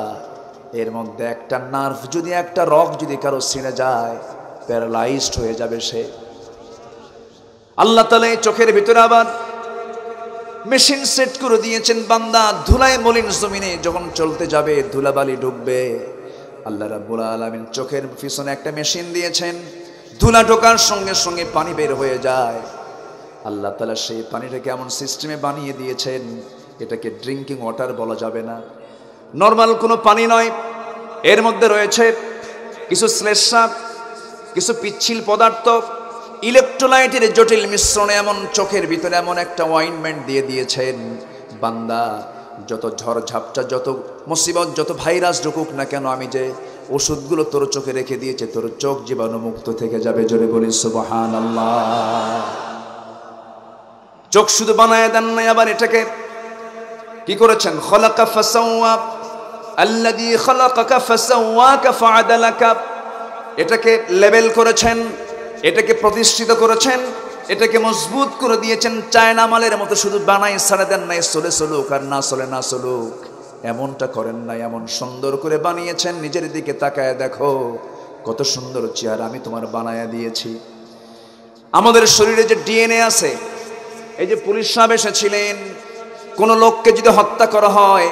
এর মধ্যে একটা নার্ভ যদি, একটা রগ যদি কারো ছিঁড়ে যায়, প্যারালাইজড হয়ে যাবে সে। আল্লাহ তাআলা এই চোখের ভিতরে আবার মেশিন সেট করে দিয়েছেন। বান্দা ধুলায় মলিন জমিনে যখন চলতে যাবে, ধুলাবালি ঢুকবে, আল্লাহ রাব্বুল আলামিন চোখের পিছনে একটা মেশিন দিয়েছেন। ধুলা ঢোকার সঙ্গে সঙ্গে পানি বের হয়ে যায়। আল্লাহ তাআলা সেই পানিটাকে এমন সিস্টেমে বানিয়ে দিয়েছেন এটাকে ড্রিঙ্কিং ওয়াটার বলা যাবে না, নর্মাল কোনো পানি নয়। এর মধ্যে রয়েছে কিছু শ্লেষ্মা, কিছু পিচ্ছিল পদার্থ, ইলেকট্রোলাইটের জটিল মিশ্রণে এমন চোখের ভিতরে এমন একটা অয়েন্টমেন্ট দিয়ে দিয়েছেন, বান্দা যত ঝড় ঝাপটা, যত মুসিবত, যত ভাইরাস ঢুকুক না কেন, আমি যে ওষুধগুলো তোর চোখে রেখে দিয়েছে, তোর চোখ জীবাণু মুক্ত থেকে যাবে। জোরে বলি সুবহানাল্লাহ। চোখ শুধু বানায় দেন নাই, আবার এটাকে কি করেছেন? খলাকা ফাসাওয়া, আল্লাযী খলাকাকা ফাসাওয়াকা ফাআদালাকা। এটাকে লেবেল করেছেন, এটাকে প্রতিষ্ঠিত করেছেন, এটাকে মজবুত করে দিয়েছেন। চায়না মালের মতো শুধু বানাই ছাড়ে দেন নাই, চলে চলুক আর না চলে না চলুক, এমনটা করেন নাই। এমন সুন্দর করে বানিয়েছেন, নিজের দিকে তাকায় দেখো কত সুন্দর চেহারা আমি তোমার বানায়া দিয়েছি। আমাদের শরীরে যে ডিএনএ আছে, এই যে পুলিশ সাহেব এসেছিলেন, কোনো লোককে যদি হত্যা করা হয়,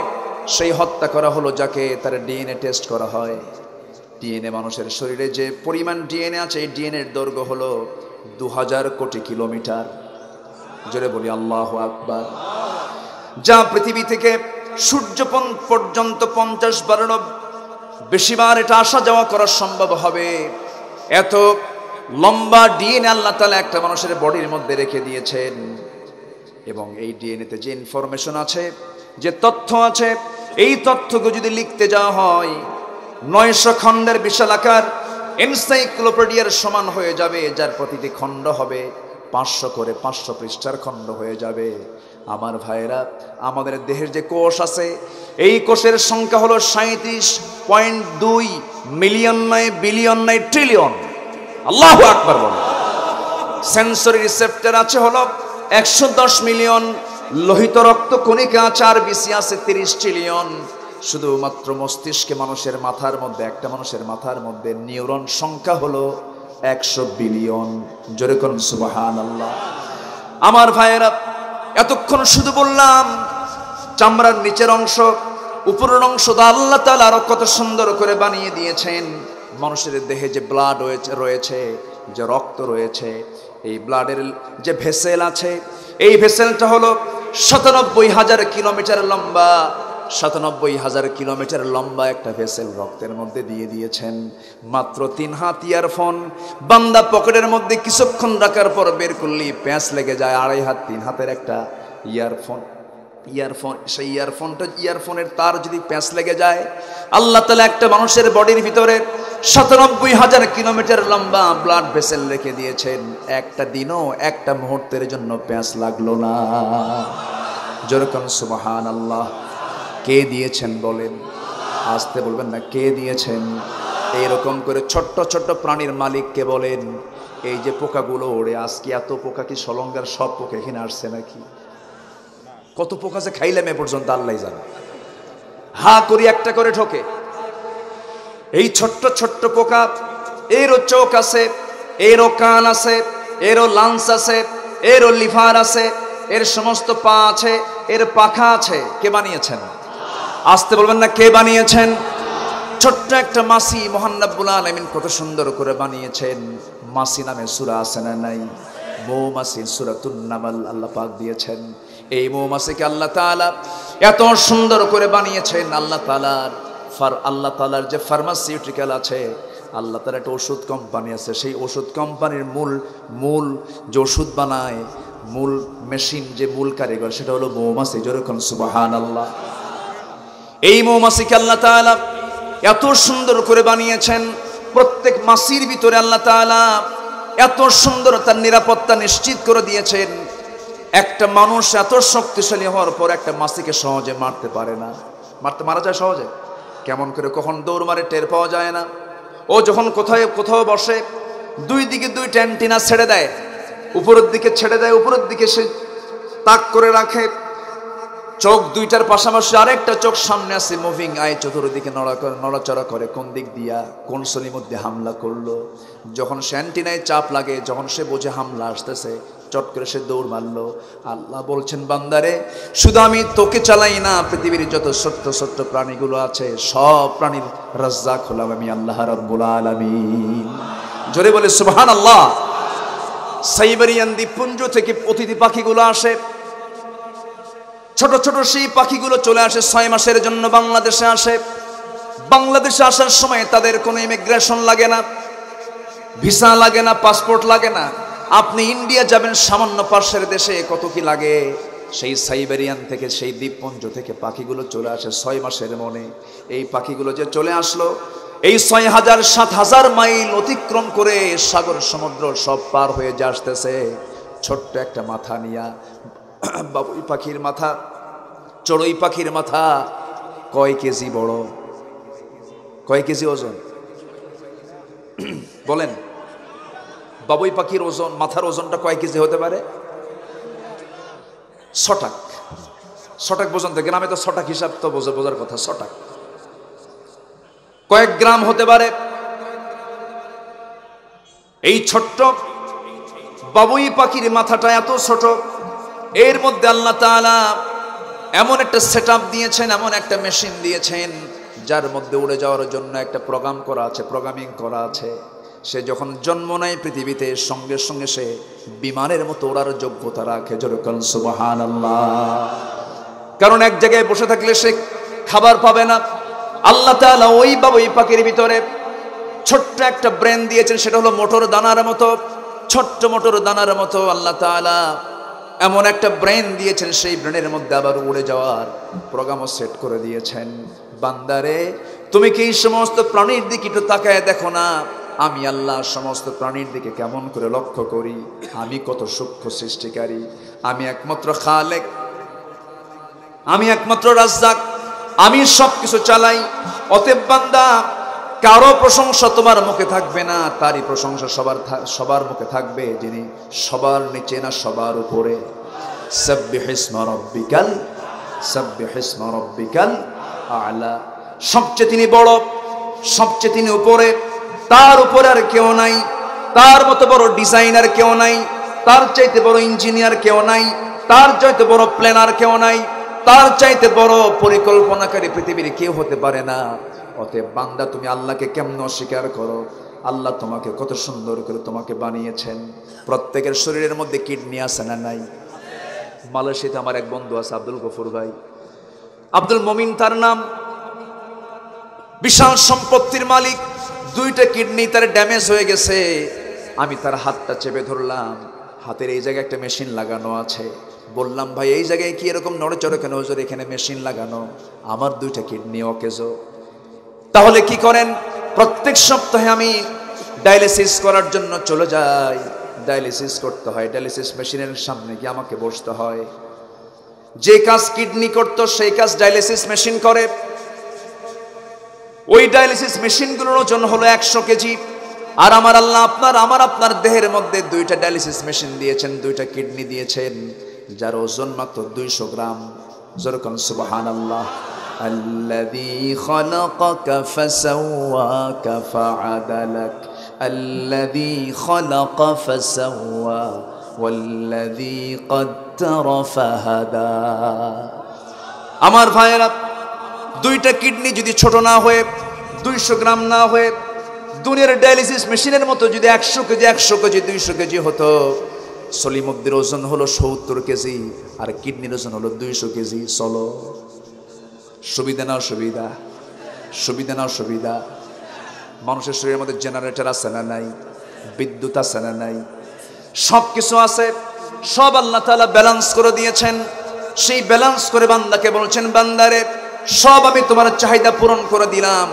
সেই হত্যা করা হলো যাকে, তার ডিএনএ টেস্ট করা হয়। ডিএনএ মানুষের শরীরে যে পরিমাণ ডিএনএ আছে, এই ডিএনএর দৈর্ঘ্য হলো 2000 কোটি কিলোমিটার। জোরে বলি আল্লাহু আকবার। যা পৃথিবী থেকে সূর্য পর্যন্ত 50-12 বেশিবার এটা আসা যাওয়া করা সম্ভব হবে। এত লম্বা ডিএনএ আল্লাহ তাআলা একটা মানুষের বডির মধ্যে রেখে দিয়েছেন। এবং এই ডিএনএতে যে ইনফরমেশন আছে, যে তথ্য আছে, এই তথ্যকে যদি লিখতে যাওয়া হয় 900 খণ্ডের বিশাল আকার এনসাইক্লোপিডিয়ার সমান হয়ে যাবে, যার প্রতিটি খণ্ড হবে 500 করে 500 পৃষ্ঠার খণ্ড হয়ে যাবে। আমার ভাইরা, আমাদের দেহের যে কোষ আছে, এই কোষের সংখ্যা হলো 37.2 মিলিয়ন নয়, বিলিয়ন নয়, ট্রিলিয়ন। আল্লাহু আকবার বলো। সেন্সরি রিসেপ্টর আছে হলো 110 মিলিয়ন, লোহিত রক্ত কণিকা আছে আর বিসি আছে 30 ট্রিলিয়ন। শুধুমাত্র মস্তিষ্কে মানুষের মাথার মধ্যে, একটা মানুষের মাথার মধ্যে নিউরন সংখ্যা হলো 100 বিলিয়ন। জোরে করুন সুবহানাল্লাহ। আমার ভাইয়েরা, এতক্ষণ শুধু বললাম চামড়ার নিচের অংশ, উপরের অংশ তো আল্লাহ তাআলা আরো কত সুন্দর করে বানিয়ে দিয়েছেন। মানুষের দেহে যে ব্লাড রয়েছে, যে রক্ত রয়েছে, এই ব্লাডের যে ভেসেল আছে, এই ভেসেলটা হলো 97,000 কিলোমিটার লম্বা। 97,000 কিলোমিটার লম্বা একটা ভেসেল রক্তের মধ্যে দিয়ে দিয়েছেন। মাত্র 3 হাত ইয়ারফোন, বান্দা পকেটের মধ্যে কিছুক্ষণ রাখার পর বের করলি প্যাঁচ লেগে যায়। 2.5 হাত 3 হাতের একটা ইয়ারফোন, সেই ইয়ারফোনের তার যদি প্যাঁচ লেগে যায়, আল্লাহ তাআলা একটা মানুষের বডির ভিতরে 97,000 কিলোমিটার লম্বা ব্লাড ভেসেল রেখে দিয়েছেন। একটা দিনও, একটা মুহূর্তের জন্য প্যাঁচ লাগলো না। যেরকম সুবহানাল্লাহ। কে দিয়েছেন বলেন? আসতে বলবেন না, কে দিয়েছেন? এইরকম করে ছোট্ট ছোট্ট প্রাণীর মালিককে বলেন। এই যে পোকাগুলো ওড়ে, আজকে এত পোকা কি সলঙ্গার সব পোকা এখানে আসছে নাকি? কত পোকা যে খাইলাম এ পর্যন্ত আল্লাহই জানে। হা করি একটা করে ঠকে। এই ছোট্ট ছোট্ট পোকা, এরও চোখ আছে, এরও কান আছে, এরও লাঞ্চ আছে, এরও লিভার আছে, এর সমস্ত পা আছে, এর পাখা আছে। কে বানিয়েছেন? আসতে বলবেন না, কে বানিয়েছেন? ছোট্ট একটা মাছি মহান রব্বুল আলামিন কত সুন্দর করে বানিয়েছেন। মাছি নামে সূরা আছে না নাই? মৌমাছি, সূরাতুন নামল আল্লাহ পাক দিয়েছেন। এই মৌমাছিকে আল্লাহ তাআলা এত সুন্দর করে বানিয়েছেন। আল্লাহ তাআলার যে ফার্মাসিউটিক্যাল আছে, আল্লাহ তাআলার একটা ওষুধ কোম্পানি আছে, সেই ওষুধ কোম্পানির মূল যে ওষুধ বানায়, মূল মেশিন, যে মূল কারিগর, সেটা হলো মৌমাছি। যেরকম সুবহানাল্লাহ। এই মৌমাছিকে আল্লাহ তাআলা এত সুন্দর করে বানিয়েছেন। প্রত্যেক মাছির ভিতরে আল্লাহ তাআলা এত সুন্দর তার নিরাপত্তা নিশ্চিত করে দিয়েছেন। একটা মানুষ এত শক্তিশালী হওয়ার পর একটা মাছিকে সহজে মারতে পারে না। মারা যায় সহজে? কেমন করে কখন দৌড় মারে টের পাওয়া যায় না। ও যখন কোথাও বসে, দুই দিকে 2টা অ্যান্টেনা ছেড়ে দেয়, উপরের দিকে ছেড়ে দেয়, উপরের দিকে সে তাক করে রাখে। চোখ 2টার পাশাপাশি আরেকটা চোখ সামনে আছে, মুভিং আই, চতুর্দিকে নড়াচড়া করে, কোন দিক দিয়া কোন শনির মধ্যে হামলা করলো। যখন সে অ্যান্টেনায় চাপ লাগে, যখন সে বোঝে হামলা আসতেছে, চট করে সে দৌড় মারলো। আল্লাহ বলছেন, বান্দারে শুধু আমি তোকে চালাই না, পৃথিবীর যত ছোট্ট ছোট্ট প্রাণীগুলো আছে সব প্রাণীর রাজ্জাক হলাম আমি আল্লাহ রাব্বুল আলামিন। জোরে বলে সুবহানাল্লাহ। সাইবেরিয়ান দ্বীপপুঞ্জ থেকে অতিথি পাখিগুলো আসে, ছোট ছোট সেই পাখিগুলো চলে আসে 6 মাসের জন্য বাংলাদেশে আসে। বাংলাদেশে আসার সময় তাদের কোনো ইমিগ্রেশন লাগে না, ভিসা লাগে না, পাসপোর্ট লাগে না। আপনি ইন্ডিয়া যাবেন সামান্য পাশের দেশে, কত কি লাগে। সেই সাইবেরিয়ান থেকে, সেই দ্বীপপুঞ্জ থেকে পাখিগুলো চলে আসে 6 মাসের মনে। এই পাখিগুলো যে চলে আসলো, এই 6000-7000 মাইল অতিক্রম করে সাগর সমুদ্র সব পার হয়ে যে আসতেছে, ছোট্ট একটা মাথা নিয়া। বাবুই পাখির মাথা, চড়ুই পাখির মাথা কয় কেজি বড়, কয় কেজি ওজন বলেন? বাবুই পাখির ওজন, মাথার ওজনটা কয় কেজি হতে পারে? 6 টাক। 6 টাক বোঝেন তো, গ্রামে তো 6 টাক হিসাব তো বোঝার কথা। 6 টাক কয়েক গ্রাম হতে পারে। এই ছোট্ট বাবুই পাখির মাথাটা এত ছোট, এর মধ্যে আল্লাহ তাআলা এমন একটা সেটআপ দিয়েছেন, এমন একটা মেশিন দিয়েছেন, যার মধ্যে উড়ে যাওয়ার জন্য একটা প্রোগ্রাম করা আছে, প্রোগ্রামিং করা আছে। সে যখন জন্ম নেয় পৃথিবীতে, সঙ্গে সঙ্গে সে বিমানের মতো ওড়ার যোগ্যতা রাখে। যেরকম সুবহানাল্লাহ। কারণ এক জায়গায় বসে থাকলে সে খাবার পাবে না। আল্লাহ তাআলা ওই বাবুই পাখির ভিতরে ছোট্ট একটা ব্রেন দিয়েছেন, সেটা হলো মোটর দানার মতো, ছোট্ট মোটর দানার মতো আল্লাহ তাআলা এমন একটা ব্রেন দিয়েছেন। সেই ব্রেনের মধ্যে আবার উড়ে যাওয়ার প্রোগ্রামও সেট করে দিয়েছেন। বান্দারে, তুমি কি এই সমস্ত প্রাণীর দিকে একটু তাকায় দেখো না, আমি আল্লাহ সমস্ত প্রাণীর দিকে কেমন করে লক্ষ্য করি, আমি কত সূক্ষ্ম সৃষ্টিকারী, আমি একমাত্র খালেক, আমি একমাত্র রাজ্জাক, আমি সবকিছু চালাই। অতএব বান্দা, কারো প্রশংসা তোমার মুখে থাকবে না, তারই প্রশংসা সবার মুখে থাকবে, যিনি সবার নিচে না সবার উপরে। সাব্বিহিসমা রাব্বিকাল আ'লা। সবচেয়ে তিনি বড়, সবচেয়ে তিনি উপরে, তার উপরে আর কেউ নাই, তার মতো বড় ডিজাইনার কেউ নাই, তার চাইতে বড় ইঞ্জিনিয়ার কেউ নাই, তার চাইতে বড় প্ল্যানার কেউ নাই, তার চাইতে বড় পরিকল্পনাকারী পৃথিবীর কেউ হতে পারে না। অতএব বান্দা, তুমি আল্লাহকে কেমন অস্বীকার করো? আল্লাহ তোমাকে কত সুন্দর করে তোমাকে বানিয়েছেন। প্রত্যেকের শরীরের মধ্যে কিডনি আছে না নাই? মালয়েশিয়াতে আমার এক বন্ধু আছে, আব্দুল গফুর ভাই, আব্দুল মমিন তার নাম, বিশাল সম্পত্তির মালিক। 2টা কিডনি তার ড্যামেজ হয়ে গেছে। আমি তার হাতটা চেপে ধরলাম, হাতের এই জায়গায় একটা মেশিন লাগানো আছে। বললাম, ভাই এই জায়গায় কি এরকম নড়েচড়ে কেন? হুজুর, এখানে মেশিন লাগানো, আমার 2টা কিডনি অকেজো। তাহলে কি করেন? প্রত্যেক সপ্তাহে আমি ডায়ালিসিস করার জন্য চলে যাই। ডায়ালিসিস করতে হয়, ডায়ালিসিস মেশিনের সামনে গিয়ে আমাকে বসতে হয়। যে কাজ কিডনি করতো সেই কাজ ডায়ালিসিস মেশিন করে। ওই ডায়ালিসিস মেশিনগুলোর ওজন হলো 100 কেজি। আর আমার আল্লাহ আপনার দেহের মধ্যে 2টা ডায়ালিসিস মেশিন দিয়েছেন, 2টা কিডনি দিয়েছেন, যার ওজন মাত্র 200 গ্রাম। যেরকম সুবহানাল্লাহ। আল্লাযী খালাকাকা ফাসাওয়াকা ফাআদালাক, আল্লাযী খালাকা ফাসাওয়া, ওয়াল্লাযী কদ্দারা ফাহাদা। আমার ভাইয়েরা, 2টা কিডনি যদি ছোট না হয়ে, 200 গ্রাম না হয়ে, দুনিয়ার ডায়ালিসিস মেশিনের মতো যদি 100 কেজি 200 কেজি হতো, সলিমুদ্দির ওজন হলো 70 কেজি, আর কিডনির ওজন হলো 200 কেজি। চলো, সুবিধা না অসুবিধা? সুবিধা না অসুবিধা? মানুষের শরীরের মধ্যে জেনারেটর আছে না নাই? বিদ্যুৎ আছে না নাই? সব কিছু আছে, সব আল্লাহ তাআলা ব্যালেন্স করে দিয়েছেন। সেই ব্যালেন্স করে বান্দাকে বলছেন, বান্দারে, সব আমি তোমার চাহিদা পূরণ করে দিলাম।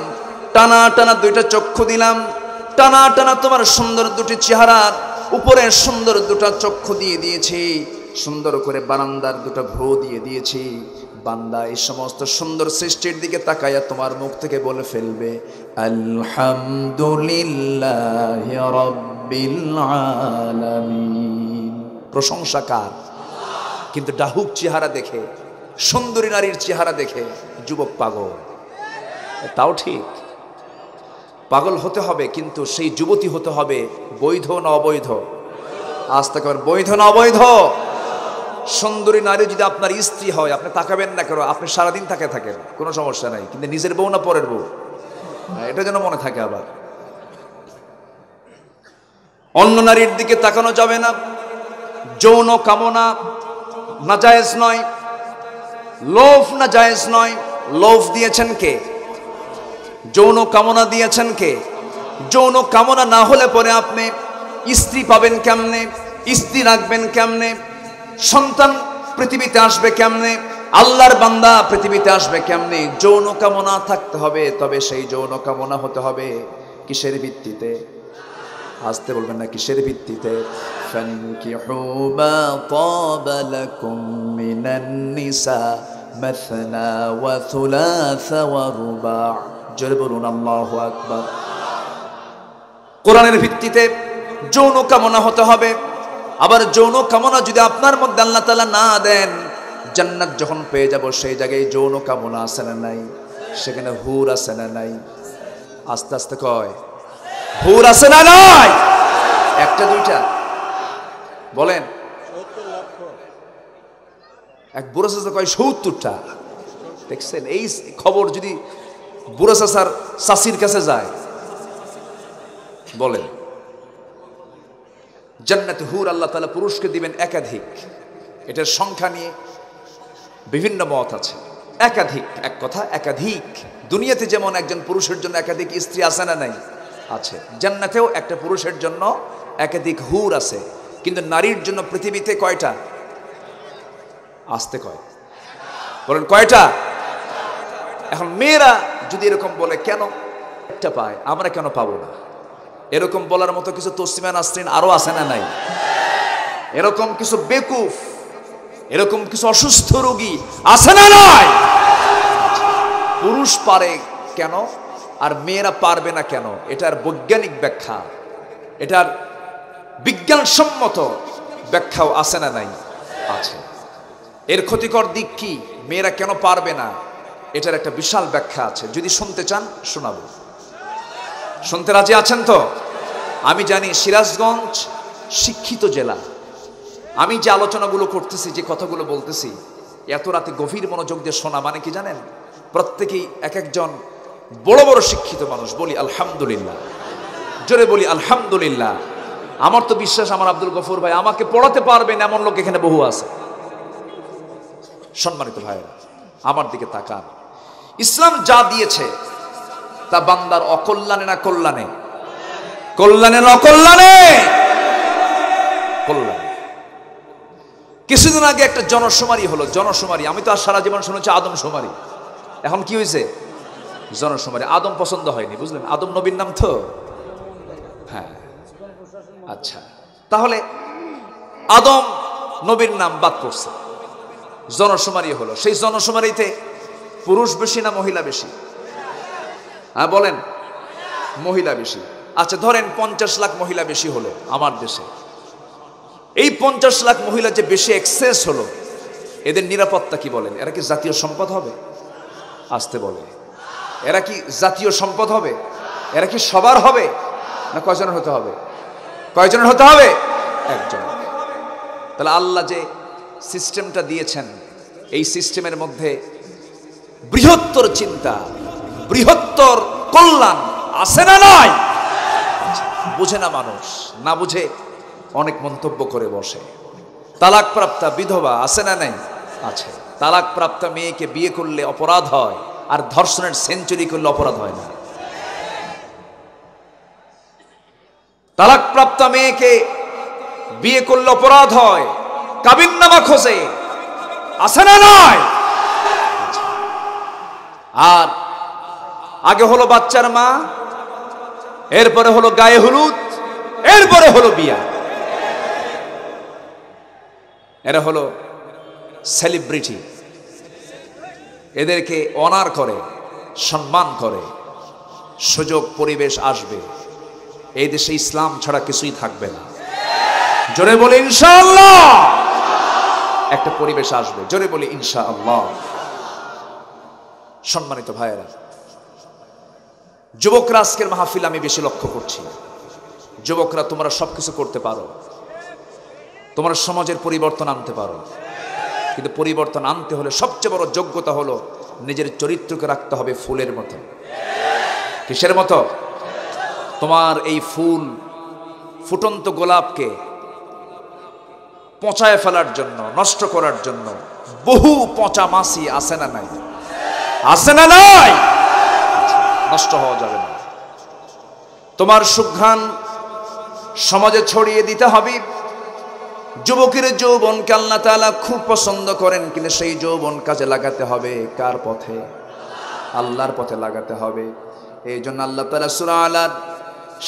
টানা টানা 2টা চক্ষু দিলাম, টানা টানা তোমার সুন্দর 2টি চেহারা, উপরে সুন্দর 2টা চক্ষু দিয়ে দিয়েছি, সুন্দর করে বারান্দার 2টা ভ্রু দিয়ে দিয়েছি। বান্দা এই সমস্ত সুন্দর সৃষ্টির দিকে তাকায়া তোমার মুখ থেকে বলে ফেলবে, আলহামদুলিল্লাহি রাব্বিল আলামিন। প্রশংসা কার? কিন্তু ডাহুক চেহারা দেখে, সুন্দরী নারীর চেহারা দেখে যুবক পাগল। তাও ঠিক, পাগল হতে হবে, কিন্তু সেই যুবতী হতে হবে বৈধ না অবৈধ? আজ থেকে বৈধ না অবৈধ? সুন্দরী নারী যদি আপনার স্ত্রী হয়, আপনি তাকাবেন না কেন? আপনি সারাদিন তাকে থাকেন, কোনো সমস্যা নাই, কিন্তু নিজের বউ না পরের বউ, এটা যেন মনে থাকে। আবার অন্য নারীর দিকে তাকানো যাবে না, যৌন কামনা নাজায়েজ নয়। লোভ না জায়েজ নয়? লোভ দিয়েছেন কে? যৌন কামনা দিয়েছেন কে? যৌন কামনা না হলে পরে আপনি স্ত্রী পাবেন কেমনে? স্ত্রী রাখবেন কেমনে? সন্তান পৃথিবীতে আসবে কেমনে? আল্লাহর বান্দা পৃথিবীতে আসবে কেমনে? যৌন কামনা থাকতে হবে। তবে সেই যৌন কামনা হতে হবে কিসের ভিত্তিতে? আসতে বলবেন না, কিসের ভিত্তিতে? ফানকিহু মা তাবা লাকুম মিনান নিসা মাসনা ওয়া থুলাসা ওয়া রুবা'। জোরে বলুন আল্লাহু আকবার। কোরআনের ভিত্তিতে যৌন কামনা হতে হবে। আবার যৌন কামনা যদি আপনার মধ্যে আল্লাহ তাআলা না দেন, জান্নাত যখন পেয়ে যাব সেই জায়গায় যৌন কামনা আছে না নাই? সেখানে হুর আছে না নাই? আস্তে আস্তে কয়, হুর আছে না নাই? একটা দুইটা বলেন। এক বুড়ো চাচা কয় ৭০টা। দেখছেন, এই খবর যদি বুড়ো চাচার চাচির কাছে যায়, বলেন জান্নাতে হুর আল্লাহ তাআলা পুরুষকে দিবেন একাধিক। এটার সংখ্যা নিয়ে বিভিন্ন মত আছে। একাধিক, এক কথা একাধিক। দুনিয়াতে যেমন একজন পুরুষের জন্য একাধিক স্ত্রী আছে না নাই? আছে। জান্নাতেও একটা পুরুষের জন্য একাধিক হুর আছে। কিন্তু নারীর জন্য পৃথিবীতে কয়টা? আসতে কয়, বলেন কয়টা? এখন মেয়েরা যদি এরকম বলে কেন একটা পায় আমরা কেন পাবো না, এরকম বলার মতো কিছু তসলিমা নাসরিন আরো আছে না নাই? এরকম কিছু বেকুফ, এরকম কিছু অসুস্থ রোগী আছে না নাই? পুরুষ পারে কেন আর মেয়েরা পারবে না কেন? এটার বৈজ্ঞানিক ব্যাখ্যা, এটার বিজ্ঞানসম্মত ব্যাখ্যাও আছে না নাই? আছে। এর ক্ষতিকর দিক কি, মেয়েরা কেন পারবে না, এটার একটা বিশাল ব্যাখ্যা আছে। যদি শুনতে চান শোনাবো। শুনতে রাজি আছেন তো? আমি জানি সিরাজগঞ্জ শিক্ষিত জেলা। আমি যে আলোচনাগুলো করতেছি, যে কথাগুলো বলতেছি, এত রাতে গভীর মনোযোগ দিয়ে শোনা মানে কি জানেন? প্রত্যেকেই এক একজন বড় বড় শিক্ষিত মানুষ। বলি আলহামদুলিল্লাহ, জোরে বলি আলহামদুলিল্লাহ। আমার তো বিশ্বাস আমার আব্দুল গফুর ভাই আমাকে পড়াতে পারবেন এমন লোক এখানে বহু আছে। সম্মানিত ভাইরা আমার দিকে তাকান। ইসলাম যা দিয়েছে তা বান্দার অকল্যাণে না কল্যাণে? কল্যাণে না অকল্যাণে? কল্যাণে। কিছুদিন আগে একটা জনশুমারি হলো। জনশুমারি, আমি তো আর সারা জীবন শুনেছি আদমশুমারি, এখন কি হয়েছে? জনশুমারি। আদম পছন্দ হয়নি, বুঝলেন? আদম নবীর নাম তো। হ্যাঁ, আচ্ছা, তাহলে আদম নবীর নাম বাদ পড়ছে, জনশুমারি হলো। সেই জনশুমারিতে পুরুষ বেশি না মহিলা বেশি? হ্যাঁ বলেন, মহিলা বেশি। আচ্ছা ধরেন 50 লাখ মহিলা বেশি হলো আমার দেশে। এই 50 লাখ মহিলা যে বেশি এক্সেস হলো, এদের নিরাপত্তা কি বলেন? এরা কি জাতীয় সম্পদ হবে? আসতে বলে, এরা কি জাতীয় সম্পদ হবে? এরা কি সবার হবে না কয়জনের হতে হবে? কয়জনের হতে হবে? একজন। তাহলে আল্লাহ যে সিস্টেমটা দিয়েছেন, এই সিস্টেমের মধ্যে বৃহত্তর চিন্তা, বৃহত্তর কল্যাণ আছে না নাই? বুঝে না মানুষ, না বুঝে অনেক মন্তব্য করে বসে। তালাক প্রাপ্তা বিধবা আছে না নাই? আছে। তালাক প্রাপ্তা মেয়েকে বিয়ে করলে অপরাধ হয়, আর ধর্ষণের সেঞ্চুরি করলে অপরাধ হয় না। তালাক প্রাপ্তা মেয়েকে বিয়ে করলে অপরাধ হয়, কাবিননামা খোঁজে, আছে না নাই? আর আগে হলো বাচ্চার মা, এরপরে হলো গায়ে হলুদ, এরপরে হলো বিয়া। এরা হলো সেলিব্রিটি, এদেরকে অনার করে, সম্মান করে। সুযোগ পরিবেশ আসবে, এই দেশে ইসলাম ছাড়া কিছুই থাকবে না। জোরে বলি ইনশাআল্লাহ। একটা পরিবেশ আসবে, জোরে বলি ইনশাআল্লাহ। সম্মানিত ভাইয়েরা, যুবকরা আজকের মাহফিল আমি বেশি লক্ষ্য করছি। যুবকরা তোমরা সবকিছু করতে পারো, তোমরা সমাজের পরিবর্তন আনতে পারো, কিন্তু পরিবর্তন আনতে হলে সবচেয়ে বড় যোগ্যতা হলো নিজের চরিত্রকে রাখতে হবে ফুলের মতো। কিসের মতো? তোমার এই ফুল, ফুটন্ত গোলাপকে পচায় ফেলার জন্য, নষ্ট করার জন্য বহু পচা মাছি আছে না নাই? আছে না নাই? নষ্ট হওয়া যাবে না। তোমার সুঘ্রাণ সমাজে ছড়িয়ে দিতে হবে। যুবকের যৌবনকে আল্লাহ তাআলা খুব পছন্দ করেন, কিন্তু সেই যৌবন কাজে লাগাতে হবে কার পথে? আল্লাহর পথে লাগাতে হবে। এই জন্য আল্লাহ তাআলা সূরা আলার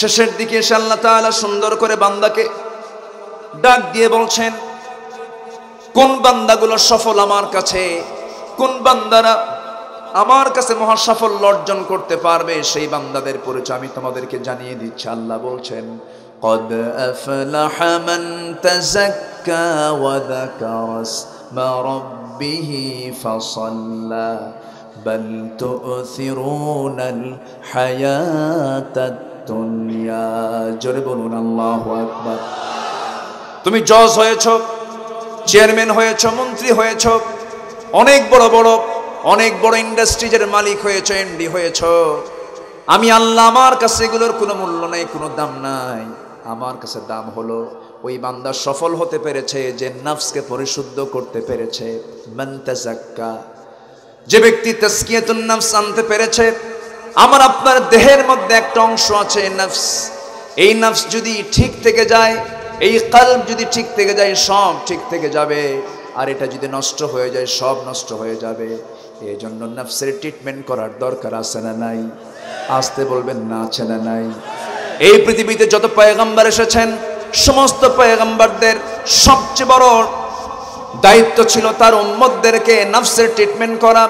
শেষের দিকে এসে আল্লাহ তাআলা সুন্দর করে বান্দাকে ডাক দিয়ে বলছেন, কোন বান্দাগুলো সফল আমার কাছে, কোন বান্দারা আমার কাছে মহা সাফল্য অর্জন করতে পারবে, সেই বান্দাদের পরিচয় আমি তোমাদেরকে জানিয়ে দিচ্ছি। আল্লাহ বলছেন, قد أفلح من تزكى وذكر اسم ربه فصلى بل تؤثرون الحياة الدنيا জোরে বলুন আল্লাহু আকবার। তুমি জজ হয়েছো, চেয়ারম্যান হয়েছো, মন্ত্রী হয়েছো, অনেক বড় ইন্ডাস্ট্রিজের মালিক হয়েছো, এমডি হয়েছো, আমি আল্লাহ আমার কাছে এগুলোর কোনো মূল্য নাই, কোনো দাম নাই। আমার কাছে দাম হলো ওই বান্দা সফল হতে পেরেছে যে নফসকে পরিশুদ্ধ করতে পেরেছে। মান তাযাক্কা, যে ব্যক্তি তাজকিয়াতুন নফস আনতে পেরেছে। আমার আপনার দেহের মধ্যে একটা অংশ আছে নফস, এই নফস যদি ঠিক থেকে যায়, এই কলব যদি ঠিক থেকে যায়, সব ঠিক থেকে যাবে। আর এটা যদি নষ্ট হয়ে যায়, সব নষ্ট হয়ে যাবে। এই জন্য নফসের ট্রিটমেন্ট করার দরকার আছে না নাই? আসতে বলবেন না, আছে না নাই? এই পৃথিবীতে যত পয়গম্বর এসেছেন, সমস্ত পয়গম্বরদের সবচেয়ে বড় দায়িত্ব ছিল তার উম্মতদেরকে নফসের ট্রিটমেন্ট করা।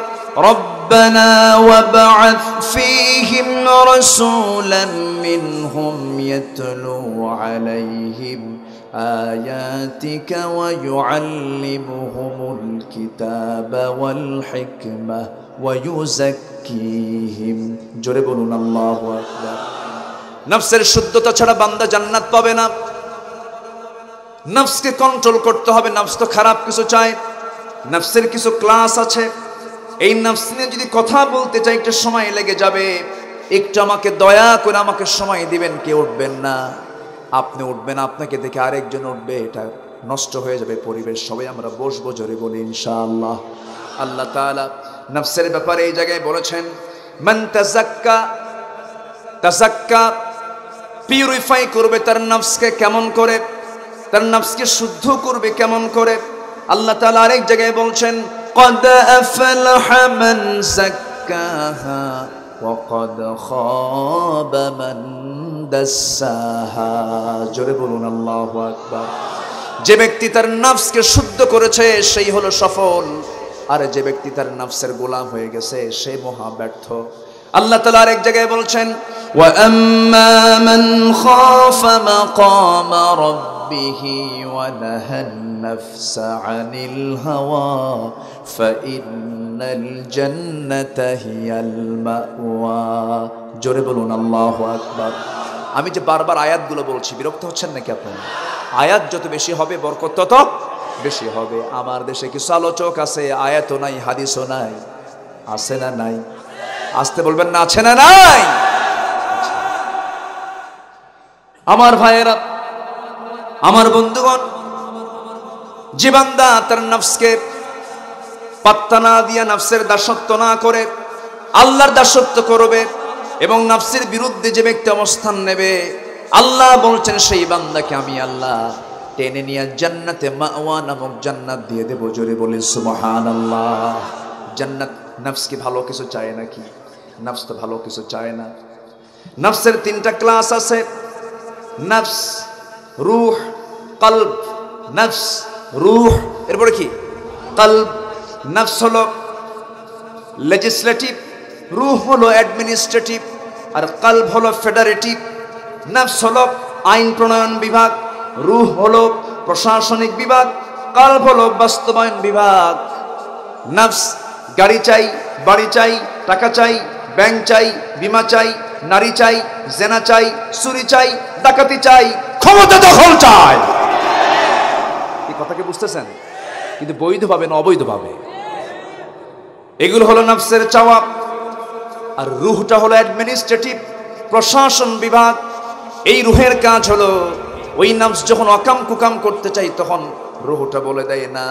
রব্বানা ওয়াবআথ ফীহিম রাসূলাম মিনহুম ইয়াতলু আলাইহিম আয়াতিকা ওয়া ইউআল্লিমুহুমুল কিতাবা ওয়াল হিকমা ওয়া ইউযাক্কিহিম। জোরে বলুন আল্লাহু আকবার। নফসের শুদ্ধতা ছাড়া বান্দা জান্নাত পাবে না। নফসকে কন্ট্রোল করতে হবে। নফস তো খারাপ কিছু চায়। নফসের কিছু ক্লাস আছে। এই নফস নিয়ে যদি কথা বলতে চাই, একটা সময় লেগে যাবে। একটু আমাকে দয়া করে আমাকে সময় দিবেন। কে উঠবেন না? আপনি উঠবেন, আপনাকে দেখে আরেকজন উঠবে, এটা নষ্ট হয়ে যাবে পরিবেশ। সবাই আমরা বসবো, জোরে বলি ইনশাআল্লাহ। আল্লাহ তাআলা নফসের ব্যাপারে এই জায়গায় বলেছেন, মান তাযাক্কা, তাযাক্কা পিউরিফাই করবে তার নফসকে কেমন করে, তার নফসকে শুদ্ধ করবে কেমন করে। আল্লাহ তাআলা আরেক জায়গায় বলছেন, قد أفلح من زكاها وقد خاب من دساها। জোরে বলুন আল্লাহু আকবার। যে ব্যক্তি তার নফসকে শুদ্ধ করেছে সেই হলো সফল, আর যে ব্যক্তি তার নফসের গোলাম হয়ে গেছে সে মহা ব্যর্থ। আল্লাহ তাআলা আরেক জায়গায় বলছেন, ওয়া আম্মা মান খাফা মাকামা রাব্বিহি ওয়া নাহান নাফসা আনিল হাওয়া ফাইন্নাল জান্নাতা হিয়াল মাওয়া। জোরে বলুন আল্লাহু আকবার। আমি যে বারবার আয়াতগুলো বলছি, বিরক্ত হচ্ছেন নাকি আপনারা? আয়াত যত বেশি হবে বরকত তত বেশি হবে। আমার দেশে কিছু আলোচক আছে, আয়াতও নাই, হাদিসও নাই, আছে না নাই? আসতে বলবেন না, আছে না নাই? আমার ভাইয়েরা, আমার বন্ধুগণ, যে বান্দা তার নফসকে পাত্তা না দিয়া, নফসের দাসত্ব না করে আল্লাহর দাসত্ব করবে এবং নফসের বিরুদ্ধে যে ব্যক্তি অবস্থান নেবে, আল্লাহ বলছেন সেই বান্দাকে আমি আল্লাহ টেনে নিয়ে জান্নাতে মাওয়া নামক জান্নাত দিয়ে দেব। জোরে বলে সুবহানাল্লাহ। জান্নাত নফস কি ভালো কিছু চায় নাকি? নফস তো ভালো কিছু চায় না। নফসের তিনটা ক্লাস আছে, নফস, রূহ, কলব। নফস, রূহ, এরপরে কি? কলব। নফস হলো লেজিসলেটিভ, রূহ হলো অ্যাডমিনিস্ট্রেটিভ, আর কলব হলো ফেডারেটিভ। নফস হলো আইন প্রণয়ন বিভাগ, রূহ হলো প্রশাসনিক বিভাগ, কলব হলো বাস্তবায়ন বিভাগ। নফস গাড়ি চাই, বাড়ি চাই, টাকা চাই, ব্যাংক চাই, বিমা চাই, নারী চাই, জেনা চাই, চুরি চাই, ডাকাতি চাই, ক্ষমতা দখল চাই। এই কথা কি বুঝতেছেন? কিন্তু বৈধভাবে না অবৈধভাবে, এগুলো হলো নফসের চাওয়া। আর রূহটা হলো অ্যাডমিনিস্ট্রেটিভ, প্রশাসন বিভাগ। এই রূহের কাজ হলো ওই নফস যখন অকাম কুকাম করতে চাই তখন রূহটা বলে দেয় না,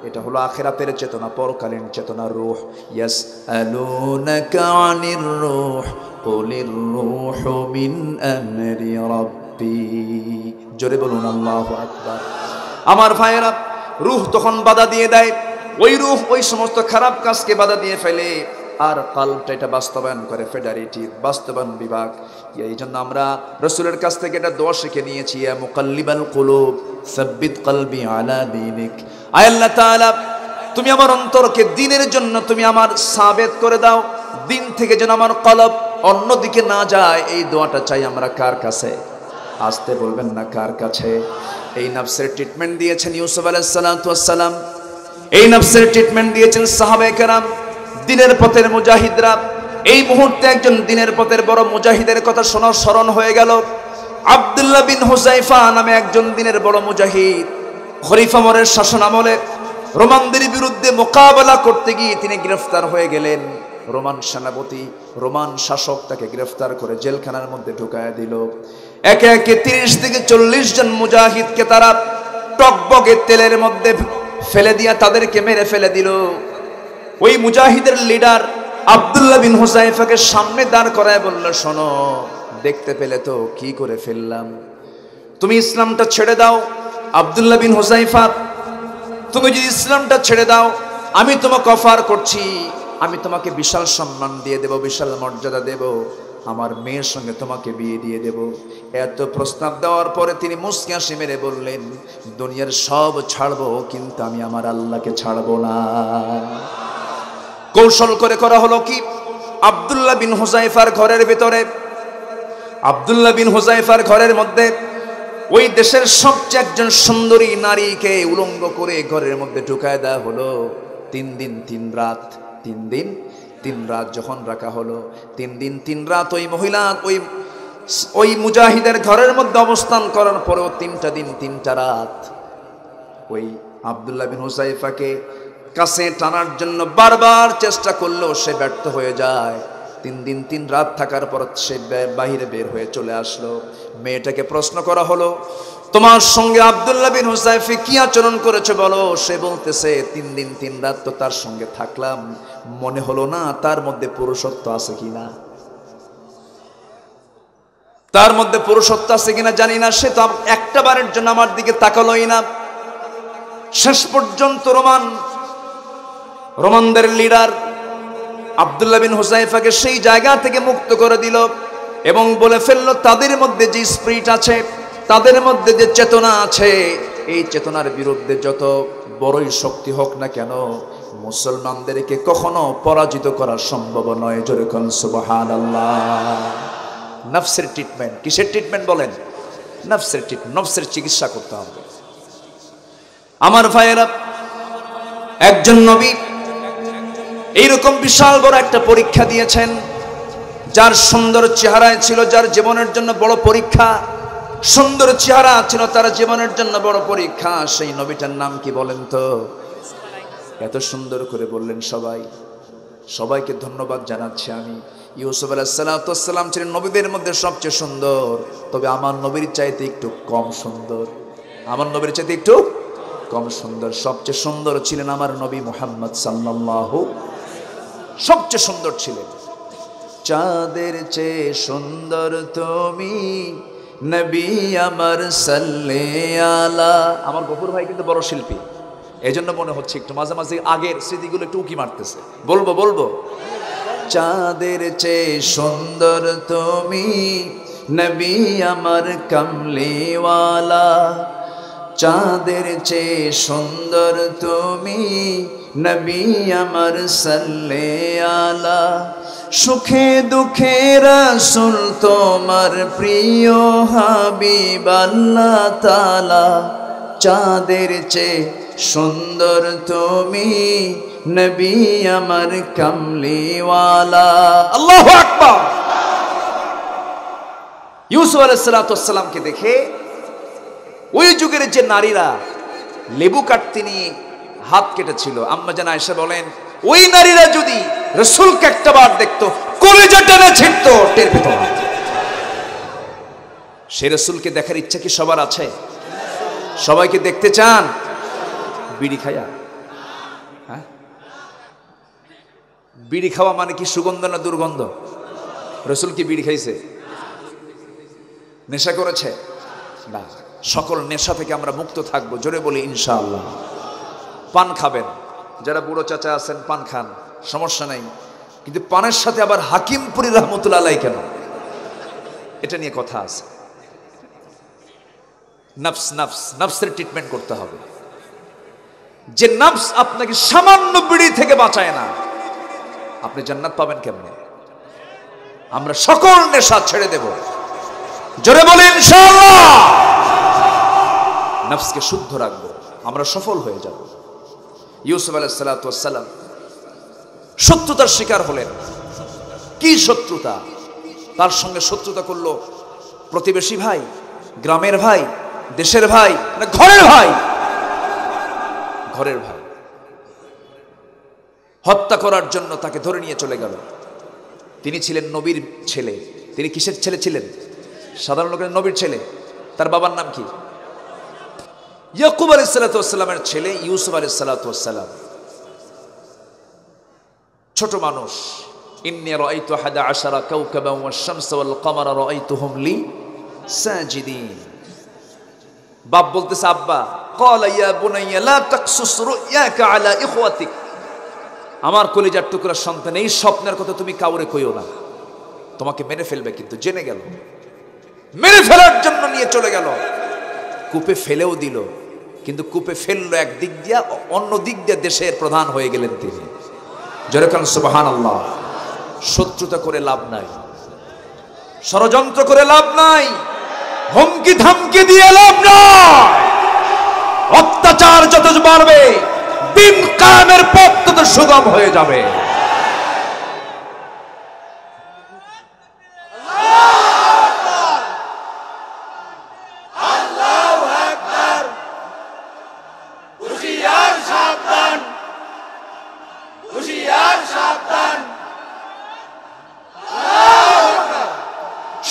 এটা হলো আখিরাতের চেতনা, পরকালীন চেতনা, রূহ। ইয়াসআলুনাকা আনির রূহ কুলির রূহু মিন আমরি রাব্বি। জোরে বলুন আল্লাহু আকবার। আমার ভাইয়েরা, রূহ তখন বাধা দিয়ে দেয়, ওই রূহ ওই সমস্ত খারাপ কাজকে বাধা দিয়ে ফেলে, আর কলবটা এটা বাস্তবায়ন করে ফেডারেটিভ বাস্তবায়ন বিভাগ। এই জন্য আমরা রাসূলের কাছ থেকে এটা দোয়া শিখে নিয়েছি, ইয়া মুকাল্লিবাল কুলুব সাব্বিত কলবি আলা দীনিক। আয় আল্লাহ তাআলা, তুমি আমার অন্তরকে দ্বীনের জন্য তুমি আমার সাবেত করে দাও, দ্বীন থেকে যেন আমার কলব অন্যদিকে না যায়। এই দোয়াটা চাই আমরা কার কাছে? আসতে বলবেন না, কার কাছে? এই নফসের ট্রিটমেন্ট দিয়েছেন ইউসুফ আলাইহিস সালাতু ওয়াস সালাম, এই নফসের ট্রিটমেন্ট দিয়েছেন সাহাবায়ে কেরাম, দ্বীনের পথের মুজাহিদরা। এই মুহূর্তে একজন দ্বীনের পথের বড় মুজাহিদের কথা শোনার স্মরণ হয়ে গেল। আব্দুল্লাহ বিন হুযায়ফা নামে একজন দ্বীনের বড় মুজাহিদ, খলিফা ওমরের শাসন আমলে রোমানদের বিরুদ্ধে মোকাবেলা করতে গিয়ে তিনি গ্রেফতার হয়ে গেলেন। রোমান সেনাপতি, রোমান শাসক তাকে গ্রেফতার করে জেলখানার মধ্যে ঢুকায়া দিল। একে একে 30 থেকে 40 জন মুজাহিদকে তারা টকবগে তেলের মধ্যে ফেলে দিয়া তাদেরকে মেরে ফেলে দিল। ওই মুজাহিদের লিডার আব্দুল্লাহ বিন হুযায়ফাকে সামনে দাঁড় করায় বলল, শোনো, দেখতে পেলে তো কি করে ফেললাম, তুমি ইসলামটা ছেড়ে দাও। আব্দুল্লাহ বিন হুযায়ফা, তুমি যদি ইসলামটা ছেড়ে দাও, আমি তোমাকে অফার করছি, আমি তোমাকে বিশাল সম্মান দিয়ে দেব, বিশাল মর্যাদা দেব, আমার মেয়ের সঙ্গে তোমাকে বিয়ে দিয়ে দেব। এত প্রস্তাব দেওয়ার পরে তিনি মুচকি হাসি মেরে বললেন, দুনিয়ার সব ছাড়বো, কিন্তু আমি আমার আল্লাহকে ছাড়বো না। কৌশল করে করা হলো কি, আব্দুল্লাহ বিন হুযায়ফার ঘরের ভিতরে, আব্দুল্লাহ বিন হুযায়ফার ঘরের মধ্যে ওই দেশের সবচেয়ে একজন সুন্দরী নারীকে উলঙ্গ করে ঘরের মধ্যে ঢুকায় দেওয়া হলো। 3 দিন 3 রাত, 3 দিন 3 রাত যখন রাখা হলো, 3 দিন 3 রাত ওই মহিলা ওই মুজাহিদের ঘরের মধ্যে অবস্থান করার পরেও 3টা দিন 3টা রাত ওই আব্দুল্লাহ বিন হুযায়ফাকে কাছে টানার জন্য বারবার চেষ্টা করলেও সে ব্যর্থ হয়ে যায়। 3 দিন 3 রাত থাকার পর সে বাহিরে বের হয়ে চলে আসলো। মেয়েটাকে প্রশ্ন করা হলো, তোমার সঙ্গে আব্দুল্লাহ বিন হুযায়ফা কি আচরণ করেছে বলো? সে বলতেছে, 3 দিন 3 রাত তো তার সঙ্গে থাকলাম, মনে হলো না তার মধ্যে পুরুষত্ব আছে কিনা, তার মধ্যে পুরুষত্ব আছে কিনা জানি না, সে তো একটা বারের জন্য আমার দিকে তাকালোই না। শেষ পর্যন্ত রোমানদের লিডার আব্দুল্লাহ বিন হুযায়ফাকে সেই জায়গা থেকে মুক্ত করে দিল এবং বলে ফেলল, তাদের মধ্যে যে স্পিরিট আছে, তাদের মধ্যে যে চেতনা আছে, এই চেতনার বিরুদ্ধে যত বড়ই শক্তি হোক না কেন, মুসলমানদেরকে কখনো পরাজিত করা সম্ভব নয়। জোরে কোন সুবহানাল্লাহ। নফসের ট্রিটমেন্ট, কিসের ট্রিটমেন্ট বলেন? নফসের ট্রিটমেন্ট, নফসের চিকিৎসা করতে হবে। আমার ভাইয়েরা, একজন নবী এইরকম বিশাল বড় একটা পরীক্ষা দিয়েছেন, যার সুন্দর চেহারায় ছিল, যার জীবনের জন্য বড় পরীক্ষা, সুন্দর চেহারা ছিল তার জীবনের জন্য বড় পরীক্ষা। সেই নবীটার নাম কি বলেন তো? এত সুন্দর করে বললেন সবাইকে ধন্যবাদ জানাচ্ছি আমি। ইউসুফ আলাইহিস সালাতু ওয়াস সালাম ছিলেন নবীদের মধ্যে সবচেয়ে সুন্দর, তবে আমার নবীর চাইতে একটু কম সুন্দর, আমার নবীর চাইতে একটু কম সুন্দর। সবচেয়ে সুন্দর ছিলেন আমার নবী মুহাম্মদ সাল্লাল্লাহু, সবচেয়ে সুন্দর ছিলেন। চাঁদের চেয়ে সুন্দর তুমি নবী আমার সাল্লাল্লাহু আলা। আমার গফুর ভাই কিন্তু বড় শিল্পী, এজন্য মনে হচ্ছে একটু মাঝে মাঝে আগের স্মৃতিগুলো একটু উকি মারতেছে। বলবো চাঁদের চেয়ে সুন্দর তুমি নবী আমার কামলিওয়ালা, চাঁদের চেয়ে সুন্দর তুমি নবী আমার সাল্লাল্লাহু আলা। সুখে দুঃখে রাসূল তোমার প্রিয় হাবিব আল্লাহ তাআলা, চাঁদের চেয়ে সুন্দর তুমি নবী আমার কামলিওয়ালা। আল্লাহু আকবার। ইউসুফ আলাইহিস সালাতু ওয়াস সালামকে দেখে ওই যুগের যে নারীরা লেবু কাটতে নিয়ে হাত কেটেছিল, আম্মা জান আয়েশা বলেন, ওই নারীরা যদি রাসূলকে একটাবার দেখতো, কলিজা টেনে ছিঁড়তো, টের পেত না। সে রাসূলকে দেখার ইচ্ছা কি সবার আছে? সবাইকে দেখতে চান? বিড়ি খায়া বিড়ি খাওয়া মানে কি সুগন্ধ না দুর্গন্ধ? রসুল কি বিড়ি খাইছে? নেশা করেছে না। সকল নেশা থেকে আমরা মুক্ত থাকবো, জোরে বলি ইনশাআল্লাহ। পান খাবেন, যারা বুড়ো চাচা আছেন পান খান, সমস্যা নাই, কিন্তু পানের সাথে আবার হাকিমপুরি রহমতুল্লাহ আলাইহি কেন? এটা নিয়ে কথা আছে। নফস নফস নফসের ট্রিটমেন্ট করতে হবে। যে নফস আপনাকে সামান্য বিড়ি থেকে বাঁচায় না, আপনি জান্নাত পাবেন কেমনে? আমরা সকল নেশা ছেড়ে দেব, জোরে বলি ইনশাআল্লাহ। নফসকে শুদ্ধ রাখবো, আমরা সফল হয়ে যাব। ইউসুফ আলাইহিস সালাতু ওয়াস সালাম শত্রুতার শিকার হলেন। কি শত্রুতা? তার সঙ্গে শত্রুতা করলো প্রতিবেশী ভাই, গ্রামের ভাই, দেশের ভাই, না ঘরের ভাই? ঘরের ভাই। হত্যা করার জন্য তাকে ধরে নিয়ে চলে গেল। তিনি ছিলেন নবীর ছেলে। তিনি কিসের ছেলে ছিলেন? সাধারণ লোকের নবীর ছেলে। তার বাবার নাম কি? ইয়াকুব আলাইহিস সালাতু ওয়াস সালামের ছেলে ইউসুফ আলাইহিস সালাতু ওয়াস সালাম। ছোট মানুষ। ইন্নী রাআইতু 11 কাওকাবান ওয়াশ-শামসা ওয়াল-কমারা রাআইতুহুম লি সাজিদিন। বাপ বলতেছে, আব্বা, ক্বালা ইয়া বুনাইয়া লা তাকসুস রুয়াকা আলা ইখওয়াতিক। আমার কলিজার টুকরা সন্তান, এই স্বপ্নের কথা তুমি কাউরে কইও না, তোমাকে মেরে ফেলবে। কিন্তু জেনে গেল, মেরে ফেলার জন্য নিয়ে চলে গেল। কূপে ফেলেও দিল, কিন্তু কূপে ফেললো এক দিক দিয়া, অন্য দিক দিয়ে দেশের প্রধান হয়ে গেলেন তিনি। যেরকম সুবহানাল্লাহ। শত্রুতা করে লাভ নাই, ষড়যন্ত্র করে লাভ নাই, হুমকি ধামকি দিয়ে লাভ নাই। অত্যাচার যত বাড়বে, দিন কায়েমের পথ তত সুগম হয়ে যাবে।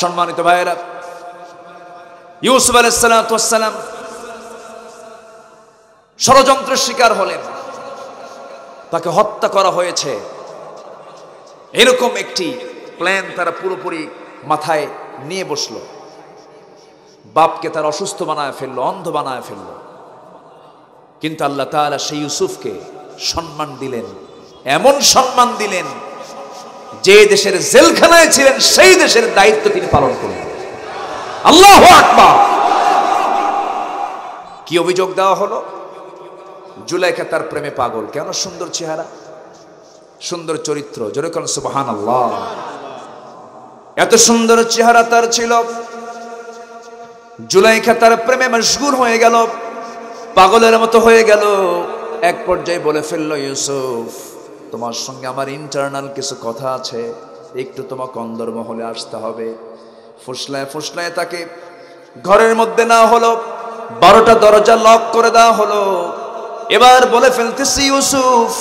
সম্মানিত ভাইয়েরা, ইউসুফ আলাইহিস সালাতু ওয়াস সালাম ষড়যন্ত্রের শিকার হলেন, তাকে হত্যা করা হয়েছে। এরকম একটি প্ল্যান তারা পুরোপুরি মাথায় নিয়ে বসলো। বাপকে তার অসুস্থ বানায় ফেললো, অন্ধ বানায় ফেললো। কিন্তু আল্লাহ তাআলা সেই ইউসুফকে সম্মান দিলেন, এমন সম্মান দিলেন যে দেশের জেলখানায় ছিলেন সেই দেশের দায়িত্ব তিনি পালন করলেন। আল্লাহু আকবার। কি অভিযোগ দেওয়া হলো? জুলাইখা তার প্রেমে পাগল। কেন? সুন্দর চেহারা, সুন্দর চরিত্র। জোরে কোন সুবহানাল্লাহ। এত সুন্দর চেহারা তার ছিল, জুলাইখা তার প্রেমে মশগুল হয়ে গেল, পাগলের মতো হয়ে গেল। এক পর্যায়ে বলে ফেললো, ইউসুফ, তোমার সঙ্গে আমার ইন্টারনাল কিছু কথা আছে, একটু তোমাকে অন্দরমহলে আসতে হবে। ফুসলায় ফুসলায় তাকে ঘরের মধ্যে নেওয়া হলো, 12টা দরজা লক করে দেওয়া হলো। এবার বলে ফেলতেছি, ইউসুফ,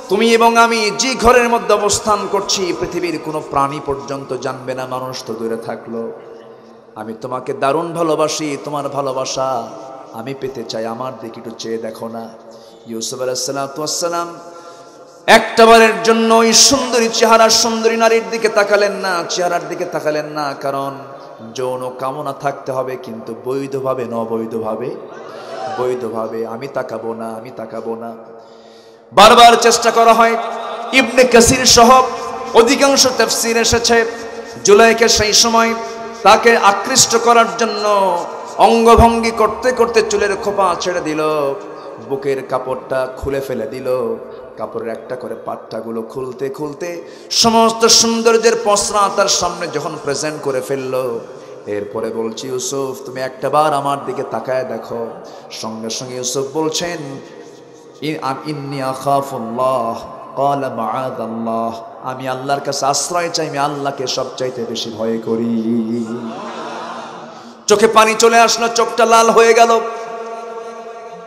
তুমি এবং আমি যে ঘরের মধ্যে অবস্থান করছি, পৃথিবীর কোনো প্রাণী পর্যন্ত জানবে না, মানুষ তো দূরে থাকলো। আমি তোমাকে দারুণ ভালোবাসি, তোমার ভালোবাসা আমি পেতে চাই, আমার দিকে একটু চেয়ে দেখো না। ইউসুফ আলাইহিস সালাতু ওয়াস সালাম একটাবারের জন্য ওই সুন্দরী চেহারার সুন্দরী নারীর দিকে তাকালেন না, চেহারার দিকে তাকালেন না। কারণ যৌন কামনা থাকতে হবে, কিন্তু বৈধভাবে, অবৈধভাবে। বৈধভাবে। আমি তাকাবো না, আমি তাকাবো না। বারবার চেষ্টা করা হয়। ইবনে কাসির সহ অধিকাংশ তাফসীর এসেছে, জুলাইখা সেই সময় তাকে আকৃষ্ট করার জন্য অঙ্গভঙ্গি করতে করতে চুলের খোপা ছেড়ে দিল, বুকের কাপড়টা খুলে ফেলে দিল। কাপড়ের একটা করে পাট্টাগুলো খুলতে খুলতে সমস্ত সৌন্দর্যের পসরা তার সামনে যখন প্রেজেন্ট করে ফেললো, এরপরে বলছি, ইউসুফ, তুমি একটাবার আমার দিকে তাকায় দেখো। সঙ্গে সঙ্গে ইউসুফ বলছেন, ইন্নী আখাফুল্লাহ ক্বালা মাআযাল্লাহ, আমি আল্লাহর কাছে আশ্রয় চাই, আমি আল্লাহকে সবচাইতে বেশি ভয় করি। চোখে পানি চলে আসলো, চোখটা লাল হয়ে গেল।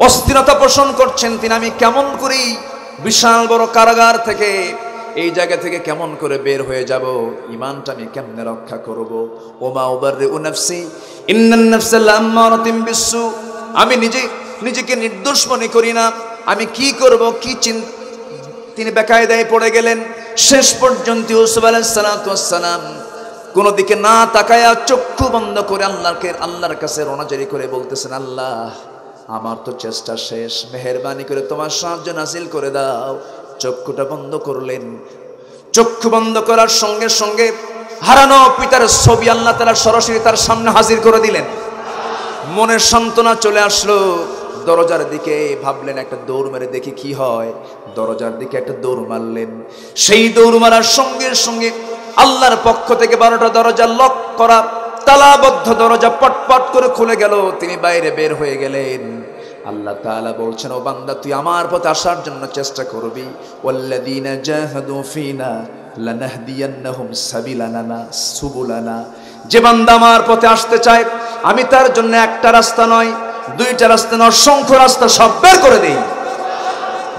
অস্থিরতা পোষণ করছেন তিনি, আমি কেমন করি বিশাল বড় কারাগার থেকে, এই জায়গা থেকে কেমন করে বের হয়ে যাব, ঈমানটা আমি কেমনে রক্ষা করব। ওমা উবাররিউ নাফসি ইন্নান নাফসা লাম্মারাতিন বিসসু, আমি নিজেকে নির্দোষ মনে করি না, আমি কি করব, কি তিনি বেকায়দায় পড়ে গেলেন। শেষ পর্যন্ত ইউসুফ আলাইহিস সালাতু ওয়াস সালাম কোনো দিকে না তাকায়া চক্ষু বন্ধ করে আল্লাহর কাছে রোনাজারি করে বলতেছেন, আল্লাহ আমার তো চেষ্টা শেষ, মেহেরবানি করে তোমার সাহায্য নাজিল করে দাও। চক্ষুটা বন্ধ করলেন। চক্ষু বন্ধ করার সঙ্গে সঙ্গে হারানো পিতার ছবি আল্লাহ তাআলা সরাসরি তার সামনে হাজির করে দিলেন। মনের সান্ত্বনা চলে আসলো। দরজার দিকে ভাবলেন একটা দৌড় মেরে দেখি কি হয়। দরজার দিকে একটা দৌড় মারলেন। সেই দৌড় মারার সঙ্গে সঙ্গে আল্লাহর পক্ষ থেকে 12টা দরজা লক করা তালাবদ্ধ দরজা পটপট করে খুলে গেল। তিনি বাইরে বের হয়ে গেলেন। আল্লাহ তাআলা বলছেন, ও বান্দা তুই আমার পথে আসার জন্য চেষ্টা করবি। ওয়াল্লাযীনা জাহাদু ফিনা লানাহদিয়ান্নাহুম সুবুলানা। যে বান্দা আমার পথে আসতে চায় আমি তার জন্য একটা রাস্তা নয়, 2টা রাস্তা নয়, অসংখ্য রাস্তা সব বের করে দেই।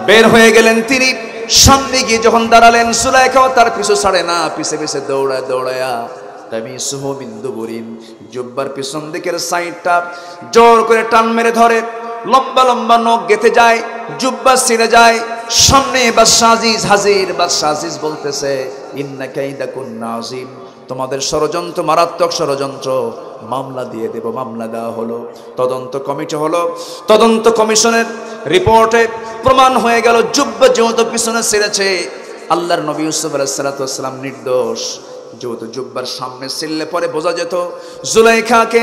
বের হয়ে গেলেন তিনি। সামনে গিয়ে যখন দাঁড়ালেন, সুলাইখাও তার পিছু ছাড়ে না, পিছে পিছে দৌড়ায়া তামিসুহু মিন দুবুরিন, জুব্বার পিছন দিকের সাইডটা জোর করে টান মেরে ধরে। লম্বা লম্বা নখ গেঁথে যায়, জুব্বা ছিঁড়ে যায়। সামনে বাদশাহ আজিজ হাজির। বাদশাহ আজিজ বলতেছে, ইন্না কাইদাকুন্না আযীম, তোমাদের ষড়যন্ত্র মারাত্মক ষড়যন্ত্র, মামলা দিয়ে দেব। মামলা দেওয়া হলো, তদন্ত কমিটি হলো। তদন্ত কমিশনের রিপোর্টে প্রমাণ হয়ে গেল জুব্বা যেহেতু পিছনে ছেড়েছে, আল্লাহর নবী ইউসুফ আলাইহিস সালাতু ওয়াস সালাম নির্দোষ। যেহেতু জুব্বার সামনে ছিললে পরে বোঝা যেত। জুলাইখাকে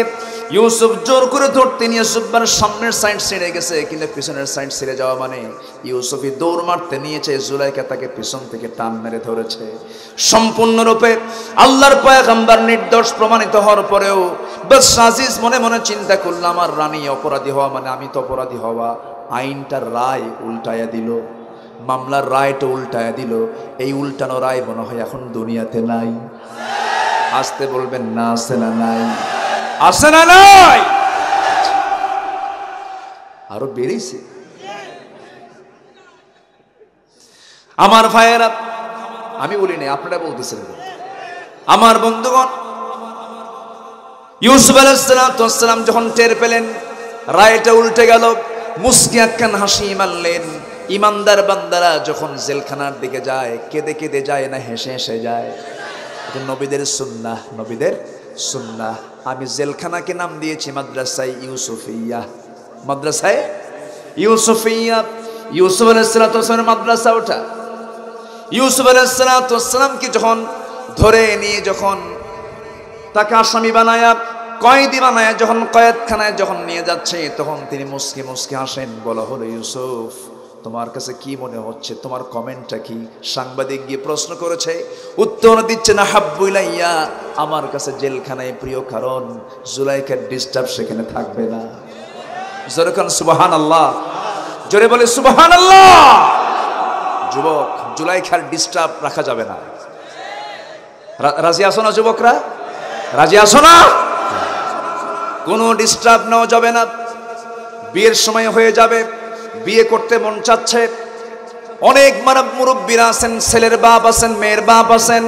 ইউসুফ জোর করে ধরতে নিয়ে জুব্বার সামনের সাইড ছিঁড়ে গেছে, কিন্তু পিছনের সাইড ছিঁড়ে যাওয়া মানে ইউসুফই দৌড় মারতে নিয়েছে, জুলাইখা তাকে পিছন থেকে টান মেরে ধরেছে। সম্পূর্ণরূপে আল্লাহর পয়গম্বর নির্দোষ প্রমাণিত হওয়ার পরেও বাদশাহ আজিজ মনে মনে চিন্তা করল, আমার রানী অপরাধী হওয়া মানে আমি তো অপরাধী হওয়া। আইনটার রায় উল্টায়া দিল, মামলার রায়টা উল্টায়া দিল। এই উল্টানো রায় মনে হয় এখন দুনিয়াতে নাই। আসতে বলবেন না, আছে না নাই? আছে না নাই? আরো বেড়েছে। আমার ভাইয়েরা, আমি বলি নাই, আপনারা বলতেছেন। আমার বন্ধুগণ, ইউসুফ আলাইহিস সালাম যখন টের পেলেন রায়টা উল্টে গেল, মুস্কি একখান হাসি মারলেন। ইমানদার বান্দারা যখন জেলখানার দিকে যায় কেঁদে কেঁদে যায় না হেসে হেসে যায়? এটা নবীদের সুন্নাহ, নবীদের সুন্নাহ। আমি জেলখানাকে নাম দিয়েছি মাদ্রাসায়ে ইউসুফিয়া। মাদ্রাসায়ে ইউসুফিয়া, ইউসুফ আলাইহিস সালামের মাদ্রাসা ওটা। ইউসুফ আলাইহিস সালামকে যখন ধরে নিয়ে যখন তাকে আসামি বানায়া কয়েদি বানায়া যখন কয়েদখানায় যখন নিয়ে যাচ্ছে, তখন তিনি মুস্কি মুস্কি হাসেন। বলা হলো, ইউসুফ তোমার কাছে কি মনে হচ্ছে, তোমার কমেন্টটা কি? সাংবাদিক গিয়ে প্রশ্ন করেছে, উত্তর দিচ্ছে না, হাব্বু ইলাইয়া, আমার কাছে জেলখানায় প্রিয়, কারণ জুলাইখার ডিস্টার্ব সেখানে থাকবে না। জোরে কান সুবহানাল্লাহ, জোরে বলে সুবহানাল্লাহ। যুবক, জুলাইখার ডিস্টার্ব রাখা যাবে না। রাজি আছো না যুবকরা? রাজি আছো না? কোনো ডিস্টার্ব নেওয়া যাবে না। বিয়ের সময় হয়ে যাবে, বিয়ে করতে মন চাচ্ছে, অনেক মানব মুরব্বীরা আছেন, ছেলের বাপ আছেন, মেয়ের বাপ আছেন,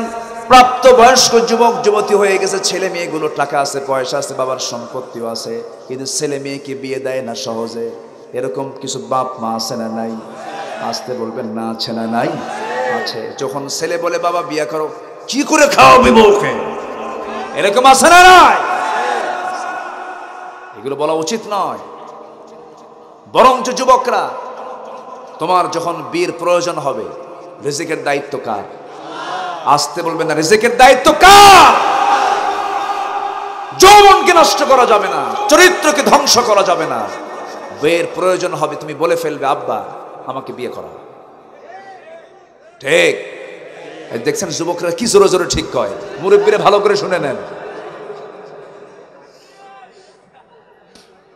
প্রাপ্ত বয়স্ক যুবক যুবতী হয়ে গেছে, ছেলে মেয়েগুলো টাকা আছে, পয়সা আছে, বাবার সম্পত্তিও আছে, কিন্তু ছেলে মেয়েকে বিয়ে দেয় না সহজে। এরকম কিছু বাপ মা আছে না নাই? আসতে বলবেন না, আছে না নাই? আছে। যখন ছেলে বলে বাবা বিয়ে করো, কি করে খাওয়াবি বউকে, এরকম আছে না নাই? এগুলো বলা উচিত নয়। বরঞ্চ যুবকরা, তোমার যখন বিয়ের প্রয়োজন হবে, রিজিকের দায়িত্ব কার? আসতে বলবেন না, রিজিকের দায়িত্ব কার? যৌবনকে নষ্ট করা যাবে না, চরিত্রকে ধ্বংস করা যাবে না। বিয়ের প্রয়োজন হবে, তুমি বলে ফেলবে, আব্বা আমাকে বিয়ে করা। ঠিক দেখছেন যুবকরা কি জোরে জোরে ঠিক কয়। মুরব্বীরা ভালো করে শুনে নেন।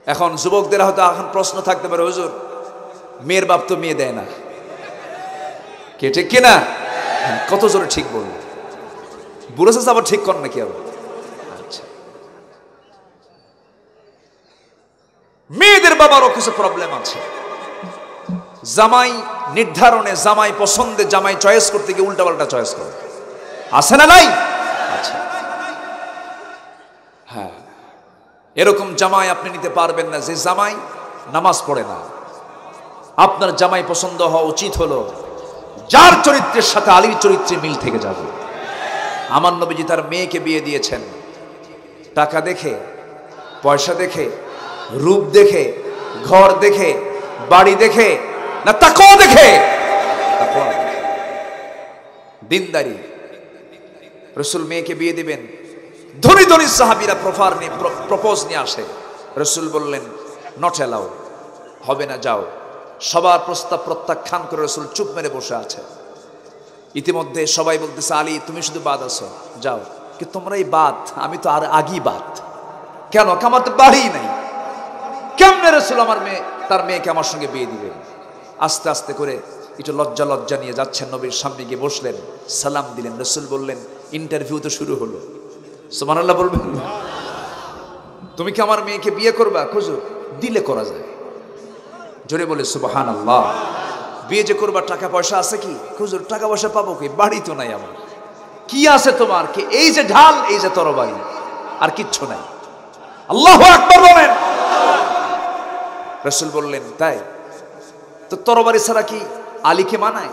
এখন যুবকদের হয়তো এখন প্রশ্ন থাকতে পারে, হুজুর মেয়ের বাপ তো মেয়ে দেয় না, কে ঠিক কিনা? কত জোরে ঠিক বলল। বুড়ো চাচা আবার ঠিক কর নাকি? আচ্ছা, মেয়েদের বাবারও কিছু প্রবলেম আছে। জামাই নির্ধারণে, জামাই পছন্দে, জামাই চয়েস করতে গিয়ে উল্টাপাল্টা চয়েস করে, আছে না নাই? আচ্ছা, হ্যাঁ, এরকম জামাই আপনি নিতে পারবেন না যে জামাই নামাজ পড়ে না। আপনার জামাই পছন্দ হওয়া উচিত হলো যার চরিত্রের সাথে আলীর চরিত্রে মিল থেকে যাবে। আমার নবীজি তার মেয়েকে বিয়ে দিয়েছেন টাকা দেখে, পয়সা দেখে, রূপ দেখে, ঘর দেখে, বাড়ি দেখে না, তাকওয়া দেখে। দিনদারি। রাসূল মেয়েকে বিয়ে দিবেন, ধনী ধনী সাহাবীরা প্রপোজ নিয়ে আসে। রাসূল বললেন নট অ্যালাউ, হবে না, যাও। সবার প্রস্তাব প্রত্যাখ্যান করে রাসূল চুপ মেরে বসে আছে। ইতিমধ্যে সবাই বলতেছে আলী তুমি শুধু বাদ আছো, যাও। কি তোমরাই বাদ? আমি তো আর আগেই বাদ। কেন? আমার তো বাড়ি নাই। কেমনে রাসূল তার মেয়েকে আমার সঙ্গে বিয়ে দিবেন? আস্তে আস্তে করে একটু লজ্জা লজ্জা নিয়ে যাচ্ছেন, নবীর সামনে গিয়ে বসলেন, সালাম দিলেন। রাসূল বললেন ইন্টারভিউ তো শুরু হলো। সুবহানাল্লাহ বলবেন। তুমি কি আমার মেয়েকে বিয়ে করবা? খুঁজো, দিলে করা যায়। জোরে বলে সুবহানাল্লাহ। বিয়ে যে করবা, টাকা পয়সা আছে কি? হুজুর টাকা পয়সা পাবো কি? বাড়ি তো নাই আমার। কি আছে তোমার? কি এই যে ঢাল, এই যে তরবারি, আর কিচ্ছু নাই। আল্লাহু আকবার বলেন। রাসূল বললেন তাই তো তরবারি ছাড়া কি আলীকে মানায়?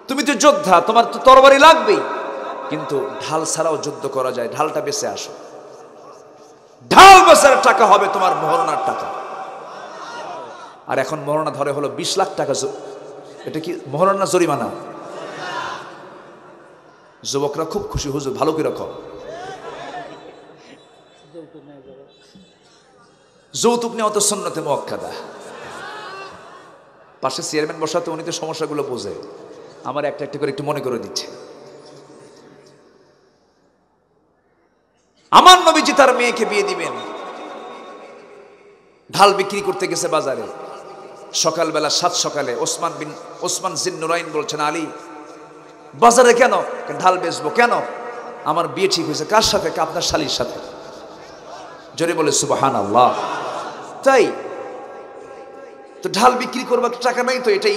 তুমি তো যোদ্ধা, তোমার তো তরবারি লাগবেই, কিন্তু ঢাল ছাড়াও যুদ্ধ করা যায়। ঢালটা বেঁচে আসো, ঢাল বেচার টাকা হবে তোমার মহরণার টাকা। আর এখন মহরণা ধরে হলো 20 লাখ টাকা। এটা কি মহরণা জরিমানা? যুবকরা খুব খুশি, হুজুর ভালো কি রকম যৌতুক নেওয়া তো সুন্নতে মুআক্কাদা। পাশে চেয়ারম্যান বসাতে, উনি তো সমস্যাগুলো বোঝে। আমার একটা একটা করে একটু মনে করে দিচ্ছে। আমার নবীজি তার মেয়েকে বিয়ে দিবেন, ঢাল বিক্রি করতে গেছে বাজারে। সকালবেলা, সাত সকালে ওসমান জিন নুরাইন বলছেন আলী বাজারে কেন? ঢাল বেচবো। কেন? আমার বিয়ে ঠিক হয়েছে। কার সাথে? আপনার শালীর সাথে। জোরে বলে সুবহানাল্লাহ। তাই তো ঢাল বিক্রি করবার টাকা নাই তো, এটাই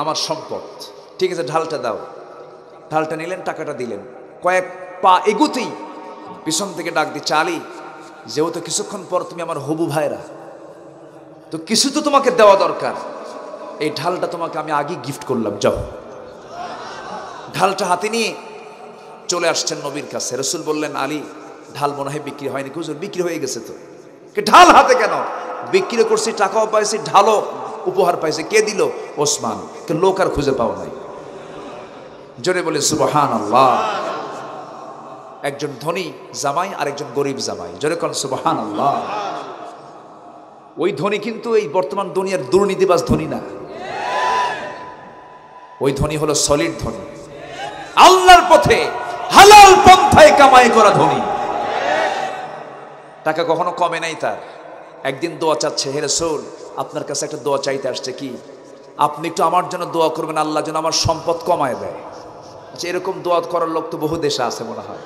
আমার সম্পদ। ঠিক আছে, ঢালটা দাও। ঢালটা নিলেন, টাকাটা দিলেন। কয়েক পা এগুতেই পিছন থেকে ডাক দিচ্ছে আলী, যেহেতু কিছুক্ষণ পর তুমি আমার হবু ভাইরা, তো কিছু তো তোমাকে দেওয়া দরকার। এই ঢালটা তোমাকে আমি আগে গিফট করলাম, যাও। ঢালটা হাতে নিয়ে চলে আসছেন নবীর কাছে। রাসূল বললেন আলী ঢাল মনে হয় বিক্রি হয়নি। হুজুর বিক্রি হয়ে গেছে তো। ঢাল হাতে কেন? বিক্রি করছি, টাকাও পাইছি, ঢালও উপহার পাইছি। কে দিল? ওসমান। লোক আর খুঁজে পাও নাই। জোরে বলে সুবহানাল্লাহ। একজন ধনী জামাই আর একজন গরিব জামাই। জোরে কোন সুবহানাল্লাহ। ওই ধনী কিন্তু এই বর্তমান দুনিয়ার দুর্নীতিবাজ ধনী না। ওই ধনী হলো সলিড ধনী, আল্লাহর পথে হালাল পন্থায় কামাই করা ধনী। টাকা কখনো কমে নাই তার। একদিন দোয়া চাচ্ছে, হে রাসূল আপনার কাছে একটা দোয়া চাইতে আসছে, কি? আপনি একটু আমার জন্য দোয়া করবেন, আল্লাহ যেন আমার সম্পদ কমায় দেয়। আচ্ছা, এরকম দোয়া করার লোক তো বহু দেশে আছে মনে হয়।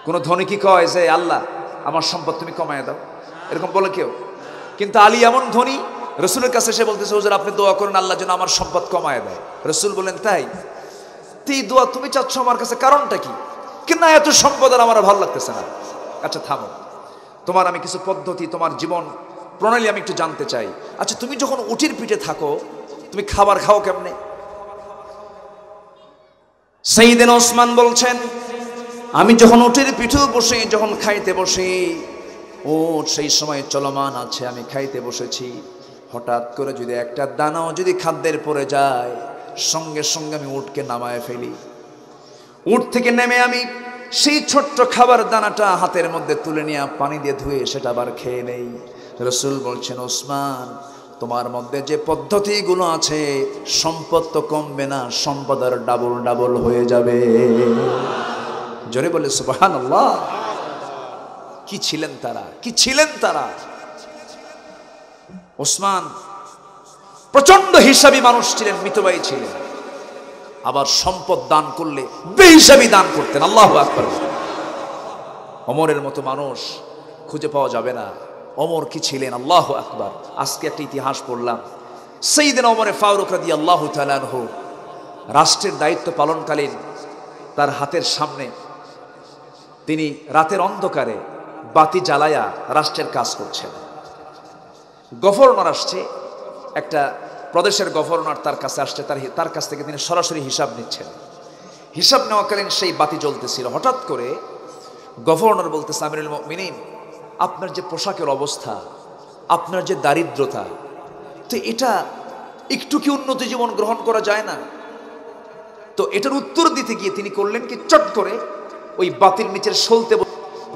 কোন ধনী কি কয় যে আল্লাহ আমার সম্পদ তুমি কমায় দাও? এরকম বলে কেউ? কিন্তু আলী এমন ধনী, রাসূলের কাছে এসে বলতেছে হুজুর আপনি দোয়া করুন আল্লাহ যেন আমার সম্পদ কমায় দেয়। রাসূল বলেন তাই? এই দোয়া তুমি চাচ্ছ আমার কাছে, কারণটা কি? না এত সম্পদ আর আমার ভালো লাগতেছে না। আচ্ছা থামো, তোমার আমি কিছু পদ্ধতি, তোমার জীবন প্রণালী আমি একটু জানতে চাই। আচ্ছা তুমি যখন উটির পিঠে থাকো, তুমি খাবার খাও কেমনে? সাইয়েদনা ওসমান বলছেন আমি যখন উটির পিঠে বসে যখন খাইতে বসি, উট সেই সময় চলমান আছে, আমি খাইতে বসেছি, হঠাৎ করে যদি একটা দানাও যদি খাদ্যের পড়ে যায়, সঙ্গে সঙ্গে আমি উটকে নামায় ফেলি। উট থেকে নেমে আমি সেই ছোট্ট খাবার দানাটা হাতের মধ্যে তুলে নিয়ে পানি দিয়ে ধুয়ে সেটা আবার খেয়ে নেই। রাসূল বলছেন ওসমান তোমার মধ্যে যে পদ্ধতিগুলো আছে, সম্পদ তো কমবে না, সম্পদ আর ডাবল ডাবল হয়ে যাবে। জোরে বলে সুবহানাল্লাহ। কি ছিলেন তারা, কি ছিলেন তারা! ওসমান প্রচন্ড হিসাবী মানুষ ছিলেন, মিতব্যয়ী ছিলেন। আবার সম্পদ দান করলে বেহিসাবী দান করতেন। আল্লাহু আকবার। ওমরের মতো মানুষ খুঁজে পাওয়া যাবে না। ওমর কি ছিলেন! আল্লাহু আকবার। আজকে একটা ইতিহাস পড়লাম, সাইয়েদনা ওমর ফারুক রাদিয়াল্লাহু তাআলা আনহু রাষ্ট্রের দায়িত্ব পালনকালীন তার হাতের সামনে তিনি রাতের অন্ধকারে বাতি জ্বালায়া রাষ্ট্রের কাজ করছেন। গভর্নর আসছে, একটা প্রদেশের গভর্নর তার কাছে আসছে, তার কাছ থেকে তিনি সরাসরি হিসাব নিচ্ছেন। হিসাব নেওয়াকালীন সেই বাতি জ্বলতেছিল। হঠাৎ করে গভর্নর বলতেছে, আমিরুল মুমিনিন, আপনার যে পোশাকের অবস্থা, আপনার যে দারিদ্রতা, তো এটা একটু কি উন্নতি জীবন গ্রহণ করা যায় না? তো এটার উত্তর দিতে গিয়ে তিনি করলেন কি, চট করে ওই বাতির নিচের সলতে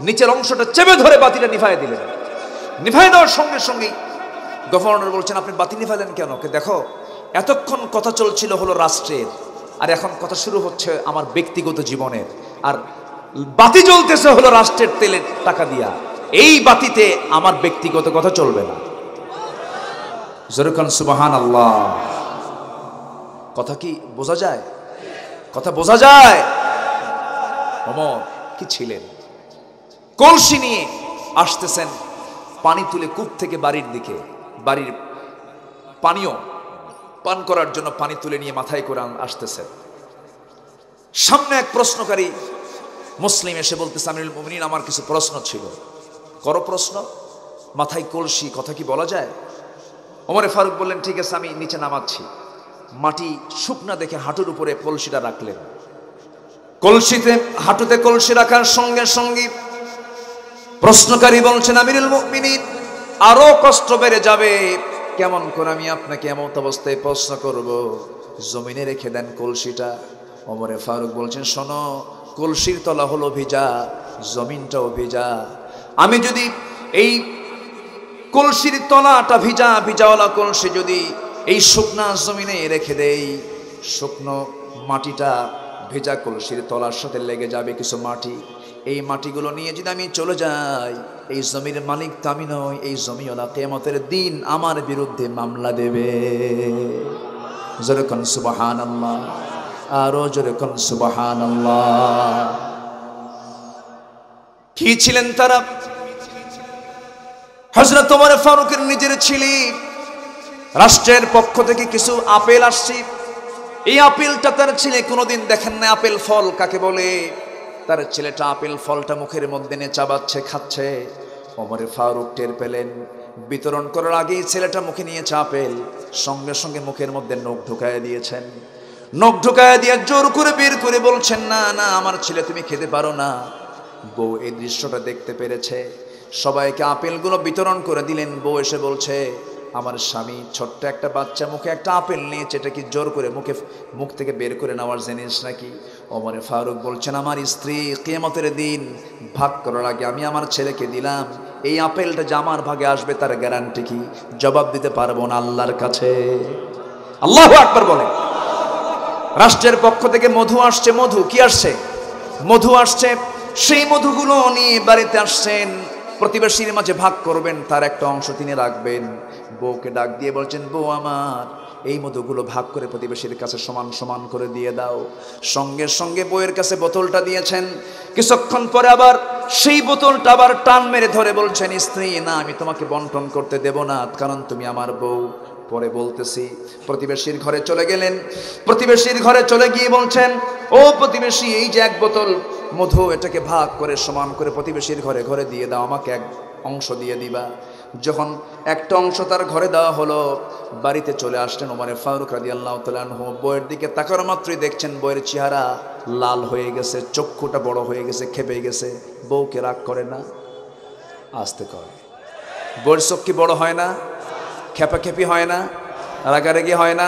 নিচের অংশটা চেপে ধরে বাতিটা নিভায় দিলেন। নিভায় দেওয়ার সঙ্গে সঙ্গেই গভর্নর বলছেন, আপনি বাতি নিভালেন কেন? দেখো, এতক্ষণ কথা চলছিল হলো রাষ্ট্রের, আর এখন কথা শুরু হচ্ছে আমার ব্যক্তিগত জীবনের, আর বাতি জ্বলতেছে হলো রাষ্ট্রের তেলের টাকা দিয়া। এই বাতিতে আমার ব্যক্তিগত কথা চলবে না। জোরকান সুবহানাল্লাহ। কথা কি বোঝা যায়? কথা বোঝা যায়? ওমর কি ছিলেন? কলসি নিয়ে আসতেছেন, পানি তুলে কূপ থেকে বাড়ির দিকে, বাড়ির পানীয় পান করার জন্য পানি তুলে নিয়ে মাথায় করে আসতেছেন। সামনে এক প্রশ্নকারী মুসলিম এসে বলতেছে, আমিরুল মুমিনিন, আমার কিছু প্রশ্ন ছিল। করো প্রশ্ন। মাথায় কলসি, কথা কি বলা যায়? ওমরে ফারুক বললেন, ঠিক আছে, আমি নিচে নামাচ্ছি। মাটি শুকনা দেখে হাঁটুর উপরে কলসিটা রাখলেন। কলসিতে, হাঁটুতে কলসি রাখার সঙ্গে সঙ্গে প্রশ্নকারী বলছেন, আমিরুল মুমিনিন, আরো কষ্ট বেড়ে যাবে, কেমন করে আমি আপনাকে এমন অবস্থায় প্রশ্ন করব? জমিনে রেখে দেন কলসিটা। ওমরে ফারুক বলছেন, শোনো, কলসির তলা হলো ভিজা, জমিনটাও ভিজা। আমি যদি এই কলসির তলাটা ভিজা, ভিজাওয়ালা কলসি যদি এই শুকনা জমিনে রেখে দেই, শুকনো মাটিটা ভেজা কলসির তলার সাথে লেগে যাবে কিছু মাটি। এই মাটিগুলো নিয়ে যদি আমি চলে যাই, এই জমির মালিক তো আমি নই, এই জমিওয়ালা কিয়ামতের দিন আমার বিরুদ্ধে মামলা দেবে। জোরে কোন সুবহানাল্লাহ, আরো জোরে কোন সুবহানাল্লাহ। কি ছিলেন তারা? হযরত ওমর ফারুকের নিজের ছেলে। রাষ্ট্রের পক্ষ থেকে কিছু আপেল আসছে। এই আপেলটা তার ছেলে কোনোদিন দেখেন না। আপেল ফল কাকে বলে? তার ছেলেটা আপেল ফলটা মুখের মধ্যে নিয়ে চাবাচ্ছে, খাচ্ছে। ওমর ফারুক টের পেলেন। বিতরণ করার আগেই ছেলেটা মুখে নিয়েছে আপেল, সঙ্গে সঙ্গে মুখের মধ্যে নখ ঢুকায় দিয়েছেন। নখ ঢুকায় দিয়ে জোর করে বের করে বলছেন, না না, আমার ছেলে তুমি খেতে পারো না। বউ এই দৃশ্যটা দেখতে পেরেছে, সবাইকে আপেলগুলো বিতরণ করে দিলেন। বউ এসে বলছে, আমার স্বামী ছোট্ট একটা বাচ্চা মুখে একটা আপেল নিয়েছে, এটা কি জোর করে মুখ থেকে বের করে নেওয়ার জিনিস নাকি? ওমর ফারুক বলছেন, আমার স্ত্রী কিয়ামতের দিন ভাগ করার আগে আমি আমার ছেলেকে দিলাম, এই আপেলটা যে আমার ভাগে আসবে তার গ্যারান্টি কি? জবাব দিতে পারবো না আল্লাহর কাছে। আল্লাহু আকবার বলেন। রাষ্ট্রের পক্ষ থেকে মধু আসছে। মধু কি আসছে? মধু আসছে। সেই মধুগুলো নিয়ে বাড়িতে আসছেন, প্রতিবেশীর মাঝে ভাগ করবেন, তার একটা অংশ তিনি রাখবেন। বউকে ডাক দিয়ে বলছেন, বউ আমার, এই মধুগুলো ভাগ করে প্রতিবেশীর কাছে সমান সমান করে দিয়ে দাও। সঙ্গে সঙ্গে বউয়ের কাছে বোতলটা দিয়েছেন। কিছুক্ষণ পরে আবার সেই বোতলটা আবার টান মেরে ধরে বলছেন, স্ত্রী, না, আমি তোমাকে বন্টন করতে দেব না, কারণ তুমি আমার বউ। পরে বলতেছি, প্রতিবেশীর ঘরে চলে গেলেন। প্রতিবেশীর ঘরে চলে গিয়ে বলছেন, ও প্রতিবেশী, এই যে এক বোতল মধু, এটাকে ভাগ করে সমান করে প্রতিবেশীর ঘরে ঘরে দিয়ে দাও, আমাকে এক অংশ দিয়ে দিবা। যখন একটা অংশ তার ঘরে দেওয়া হলো, বাড়িতে চলে আসলেন ওমর ফারুক রাদিয়াল্লাহু তাআলা আনহু। বউয়ের দিকে তাকার মাত্রই দেখছেন বউয়ের চেহারা লাল হয়ে গেছে, চক্ষুটা বড় হয়ে গেছে, খেপে গেছে। বউকে রাগ করে না? আস্তে করে। বউয়ের চোখ কি বড় হয় না? খেপাখেপি হয় না? রাগারাগি হয় না?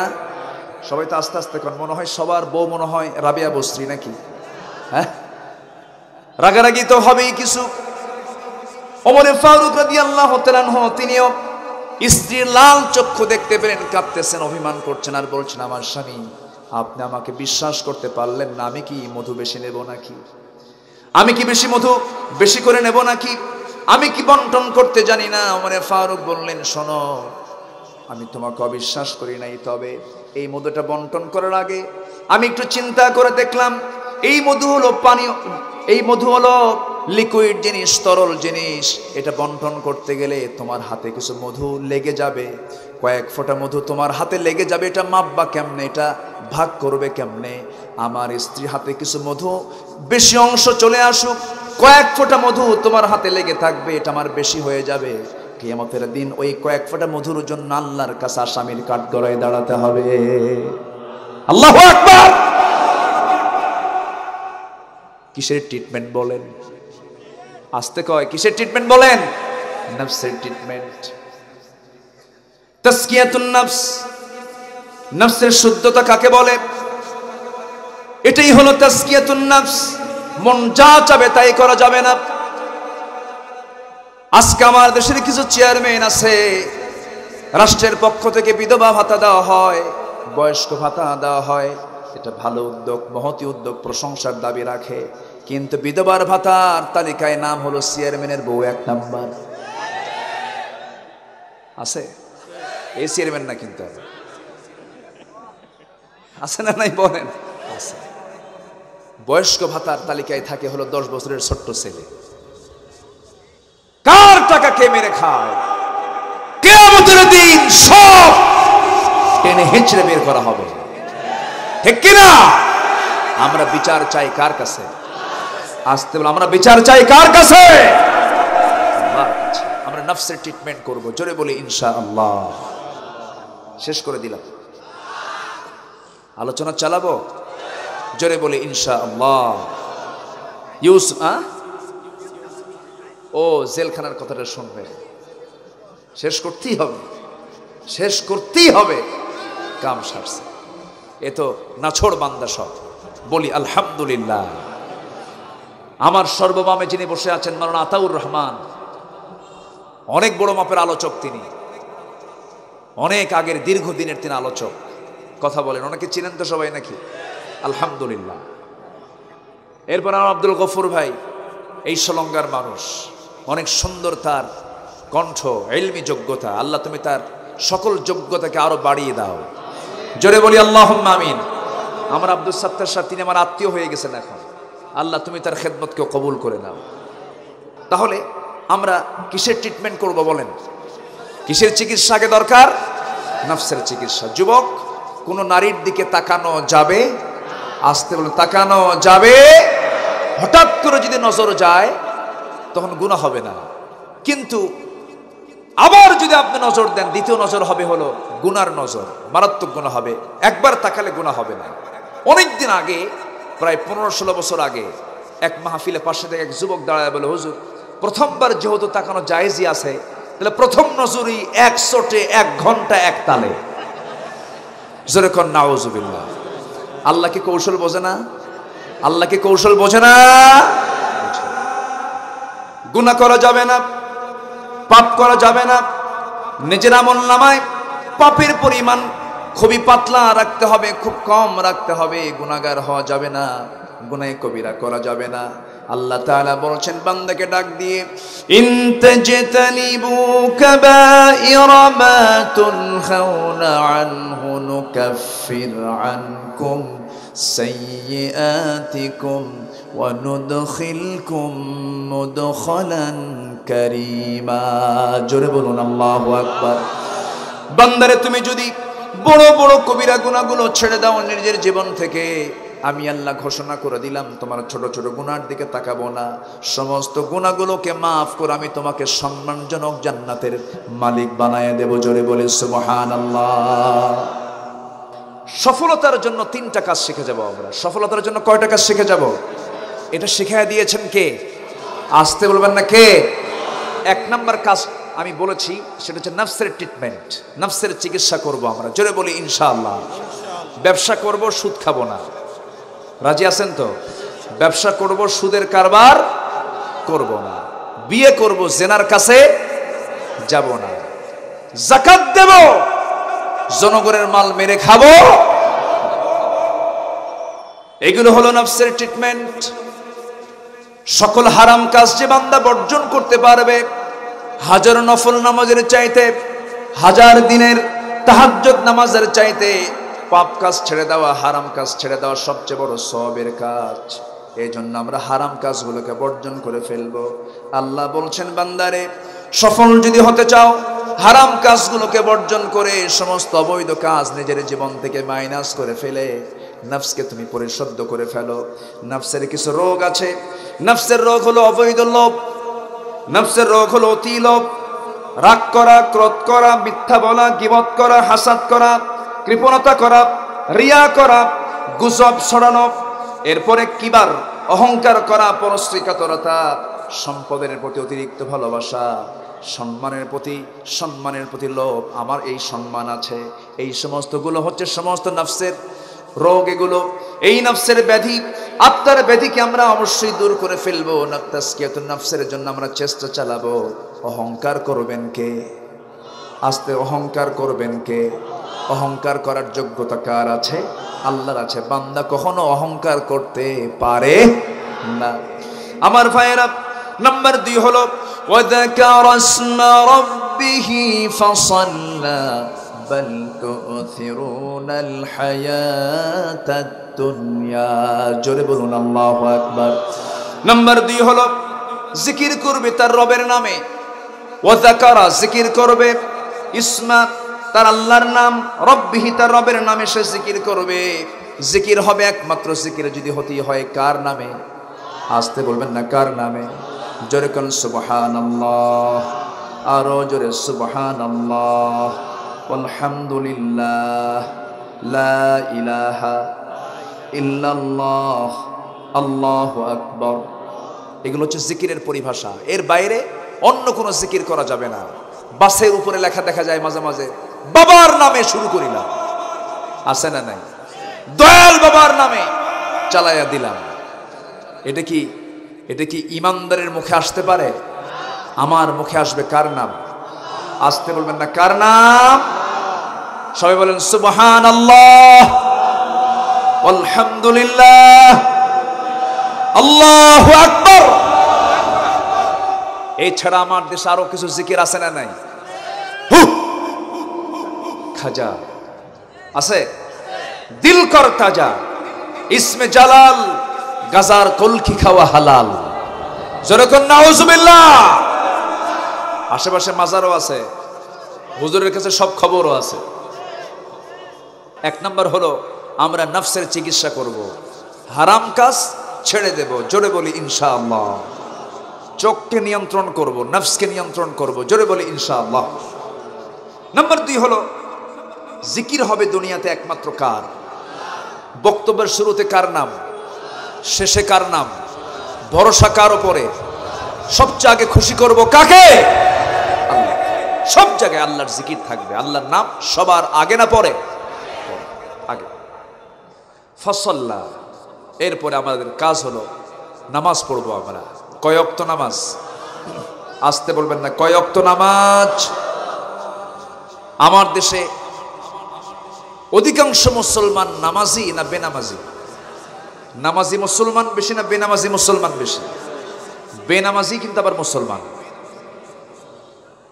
সবাই তো আস্তে আস্তে করেন। মনে হয় সবার বউ মনে হয় রাবিয়া বস্ত্রী নাকি? হ্যাঁ, রাগারাগি তো হবেই কিছু। ওমর ফারুক রাদিয়াল্লাহু তাআলা আনহু তিনিও স্ত্রীর লাল চক্ষু দেখতে পেলেন, কাঁপতেছেন, অভিমান করছেন, আর বলছেন, আমার স্বামী, আপনি আমাকে বিশ্বাস করতে পারলেন না? আমি কি মধু বেশি নেব নাকি? আমি কি মধু বেশি করে নেব নাকি? আমি কি বন্টন করতে জানি না? ওমর ফারুক বললেন, শোনো, আমি তোমাকে অবিশ্বাস করি নাই, তবে এই মধুটা বন্টন করার আগে আমি একটু চিন্তা করে দেখলাম, এই মধু হলো পানীয়, এই মধু হলো লিকুইড জিনিস, তরল জিনিস। এটা বন্টন করতে গেলে তোমার হাতে কিছু মধু লেগে যাবে, কয়েক ফোঁটা মধু তোমার হাতে লেগে যাবে। এটা মাপবা কেমনে? এটা ভাগ করবে কেমনে? আমার স্ত্রী হাতে কিছু মধু বেশি অংশ চলে আসুক, কয়েক ফোঁটা মধু তোমার হাতে লেগে থাকবে, এটা আমার বেশি হয়ে যাবে। কিয়ামতের দিন ওই কয়েক ফোঁটা মধুর জন্য আল্লাহর কাছে আসামির কাঠগড়ায় দাঁড়াতে হবে। আল্লাহু আকবার। কিসের ট্রিটমেন্ট বলেন? আসতে কয় কিসের ট্রিটমেন্ট বলেন? নফসের ট্রিটমেন্ট। তাসকিয়াতুন নফস, নফসের শুদ্ধতা কাকে বলে? এটাই হলো তাসকিয়াতুন নফস। মন যা চাবে তাই করা যাবে না। আজকে আমার দেশের কিছু চেয়ারম্যান আছে, রাষ্ট্রের পক্ষ থেকে বিধবা ভাতা দেওয়া হয়, বয়স্ক ভাতা দেওয়া হয়। এটা ভালো উদ্যোগ, মহতি উদ্যোগ, প্রশংসার দাবি রাখে। কিন্তু বিধবার ভাতার তালিকায় নাম হলো চেয়ারম্যানের বউ 1 নাম্বার। আছে এই চেয়ারম্যান না, কিন্তু আছে না নাই বলেন? আছে। বয়স্ক ভাতার তালিকায় থাকে হলো 10 বছরের ছোট্ট ছেলে। কার টাকা কে মেরে খায়? কিয়ামতের দিন সব টেনে হেঁচড়ে বের করা হবে, ঠিক কিনা? আমরা বিচার চাই কার কাছে? আসতে বলে আমরা বিচার চাই কার কাছে? আমরা নফসের ট্রিটমেন্ট করব। জোরে বলি ইনশাআল্লাহ। শেষ করে দিলাম, আলোচনা চালাবো। জোরে বলি ইনশাআল্লাহ। ও জেলখানার কথাটা শুনবে, শেষ করতেই হবে, শেষ করতেই হবে। কাম সারছে, এ তো নাছোড় বান্দা সব। বলি আলহামদুলিল্লাহ। আমার সর্ববামে যিনি বসে আছেন মাওলানা আতাউর রহমান, অনেক বড় মাপের আলোচক তিনি, অনেক আগের দীর্ঘদিনের তিনি আলোচক। কথা বলেন, অনেকে চিনেন তো সবাই নাকি? আলহামদুলিল্লাহ। এরপর আমার আব্দুল গফুর ভাই, এই সলঙ্গার মানুষ, অনেক সুন্দর তার কণ্ঠ, ইলমি যোগ্যতা। আল্লাহ তুমি তার সকল যোগ্যতাকে আরো বাড়িয়ে দাও। জোরে বলি আল্লাহুম্মা আমিন। আমার আব্দুল সাত্তার সাহেব, তিনি আমার আত্মীয় হয়ে গেছেন এখন। আল্লাহ তুমি তার খেদমতকে কবুল করে নাও। তাহলে আমরা কিসের ট্রিটমেন্ট করব বলেন? কিসের চিকিৎসা আগে দরকার? নফসের চিকিৎসা। যুবক, কোন নারীর দিকে তাকানো যাবে? আসতে বলেন, তাকানো যাবে। হঠাৎ করে যদি নজর যায় তখন গুনাহ হবে না, কিন্তু আবার যদি আপনি নজর দেন, দ্বিতীয় নজর হবে হলো গুনার নজর, মারাত্মক গুনাহ হবে। একবার তাকালে গুনাহ হবে না। অনেকদিন আগে, প্রায় 15-16 বছর আগে, এক মাহফিলে পাশে থেকে এক যুবক দাঁড়ায় বলে, হুজুর, প্রথমবার যেহেতু তাকানো জায়েজই আছে, তাহলে প্রথম নজরই 1 শটে 1 ঘন্টা 1 তালে। জোরে কোন নাউজুবিল্লাহ। আল্লাহ কি কৌশল বোঝে না? আল্লাহ কি কৌশল বোঝে না? গুনাহ করা যাবে না, পাপ করা যাবে না। নিজের আমলনামায় পাপের পরিমাণ খুবই পাতলা রাখতে হবে, খুব কম রাখতে হবে। গুনাহগার হওয়া যাবে না, গুনাহ কবিরা করা যাবে না। আল্লাহ তাআলা বলছেন বান্দাকে ডাক দিয়ে, ইন তাজতানিবু কাবাইরা মা তুনহাউনা আনহু নুকাফির আনকুম সাইয়্যাতিকুম ওয়া নুদখিলকুম মুদখালান কারীমা। জোরে বলুন আল্লাহু আকবার। বান্দারে, তুমি যদি বড় বড় কবিরা গুনাহগুলো ছেড়ে দাও নিজের জীবন থেকে, আমি আল্লাহ ঘোষণা করে দিলাম তোমার ছোট ছোট গুনার দিকে তাকাবো না। সমস্ত গুনাহগুলোকে মাফ করে আমি তোমাকে সম্মানজনক জান্নাতের মালিক বানায় দেব। জোরে বলে সুবহানাল্লাহ। সফলতার জন্য 3টা কাজ শিখে যাব আমরা। সফলতার জন্য কয়টা কাজ শিখে যাব? এটা শিখিয়ে দিয়েছেন কে? আসতে বলবেন না কে? 1 নাম্বার কাজ আমি বলেছি, সেটা হচ্ছে নফসের ট্রিটমেন্ট, নফসের চিকিৎসা করব আমরা। জোরে বলি ইনশাআল্লাহ। ব্যবসা করব, সুদ খাবো না। রাজি আছেন তো? ব্যবসা করব, সুদের কারবার করব না। বিয়ে করব, জেনার কাছে যাব না। যাকাত দেব, জনগণের মাল মেরে খাবো। এগুলো হলো নফসের ট্রিটমেন্ট। সকল হারাম কাজ যে বান্দা বর্জন করতে পারবে, 1000 নফল নামাজের চাইতে, 1000 দিনের তাহাজ্জুদ নামাজের চাইতে পাপ কাজ ছেড়ে দেওয়া, হারাম কাজ ছেড়ে দেওয়া সবচেয়ে বড় সওয়াবের কাজ। এই জন্য আমরা হারাম কাজগুলোকে বর্জন করে ফেলবো। আল্লাহ বলছেন, বান্দারে, সফল যদি হতে চাও, হারাম কাজগুলোকে বর্জন করে সমস্ত অবৈধ কাজ নিজের জীবন থেকে মাইনাস করে ফেলে নফসকে তুমি পরিশুদ্ধ করে ফেলো। নফসের কিছু রোগ আছে। নফসের রোগ হলো অবৈধ লোভ, নফসের রোগ হলো অতি লোভ, রাগ করা, ক্রোধ করা, মিথ্যা বলা, গীবত করা, হাসাদ করা, কৃপণতা করা, রিয়া করা, গুজব ছড়ানো, এরপরে কিবার অহংকার করা, পরশ্রীকাতরতা, সম্পদের প্রতি অতিরিক্ত ভালোবাসা, সম্মানের প্রতি লোভ, আমার এই সম্মান আছে, এই সমস্তগুলো হচ্ছে সমস্ত নফসের রোগ। এগুলো এই নফসের ব্যাধি, আত্মার ব্যাধিকে আমরা অবশ্যই দূর করে ফেলবো। তাসকিয়াতুন নফসের জন্য আমরা চেষ্টা চালাবো। অহংকার করবেন কে? আস্তে অহংকার করবেন কে? অহংকার করার যোগ্যতা কার আছে? আল্লাহর আছে। বান্দা কখনো অহংকার করতে পারে না। আমার ভাইয়েরা, নাম্বার 2 হলো ওয়াযাকারা ইসমা রাব্বিহি ফাসাল্লা বাল তু'থিরুনাল হায়াতাদ দুনিয়া। জোরে বলুন আল্লাহু আকবার। নাম্বার 2 হলো জিকির করবে তার রবের নামে। ওয়াযাকারা জিকির করবে, ইসমা তার আল্লাহর নাম, রব্বিহি তার রবের নামে সে জিকির করবে। জিকির হবে একমাত্র জিকির যদি হতেই হয় কার নামে? আসতে বলবেন না, কার নামে? জোরে কোন সুবহানাল্লাহ, আরো জোরে সুবহানাল্লাহ, আলহামদুলিল্লাহ, লা ইলাহা ইল্লাল্লাহ, আল্লাহু আকবার। এগুলো হচ্ছে জিকিরের পরিভাষা। এর বাইরে অন্য কোনো জিকির করা যাবে না। বাসের উপরে লেখা দেখা যায় মাঝে মাঝে, বাবার নামে শুরু করিলাম, আছে না নাই? দয়াল বাবার নামে চালাইয়া দিলাম। এটা কি ইমানদারের মুখে আসতে পারে? আমার মুখে আসবে কার নাম? আসতে বলবেন না, কার নাম? সবাই বলেন সুবহানাল্লাহ, আলহামদুলিল্লাহ, আল্লাহু আকবার। এছাড়া আমার দেশে আরো কিছু জিকির আছে না নাই? খাজা আছে, দিল কর তাজা, ইসমে জালাল, গাজার কলকি খাওয়া হালাল। যেরকম নাউজুবিল্লাহ। আশেপাশে মাজারও আছে, হুজুরের কাছে সব খবরও আছে। 1 নম্বর হলো আমরা নফসের চিকিৎসা করব, হারাম কাজ ছেড়ে দেব। জোরে বলি ইনশাআল্লাহ। চোখকে নিয়ন্ত্রণ করব, নফসকে নিয়ন্ত্রণ করব। জোরে বলি ইনশাআল্লাহ। নাম্বার 2 হলো জিকির হবে দুনিয়াতে একমাত্র কার? বক্তব্যের শুরুতে কার নাম, শেষে কার নাম, ভরসা কার উপরে? সবচেয়ে আগে খুশি করব কাকে? আল্লাহ। সব জায়গায় আল্লাহর জিকির থাকবে, আল্লাহর নাম সবার আগে না পরে? আগে। ফাসাল্লা, এরপরে আমাদের কাজ হলো নামাজ পড়বো আমরা। কয় ওয়াক্ত নামাজ? আসতে বলবেন না, কয় ওয়াক্ত নামাজ? আমার দেশে অধিকাংশ মুসলমান নামাজি না বেনামাজি? নামাজি মুসলমান বেশি না বেনামাজি মুসলমান বেশি? বেনামাজি কিন্তু আবার মুসলমান।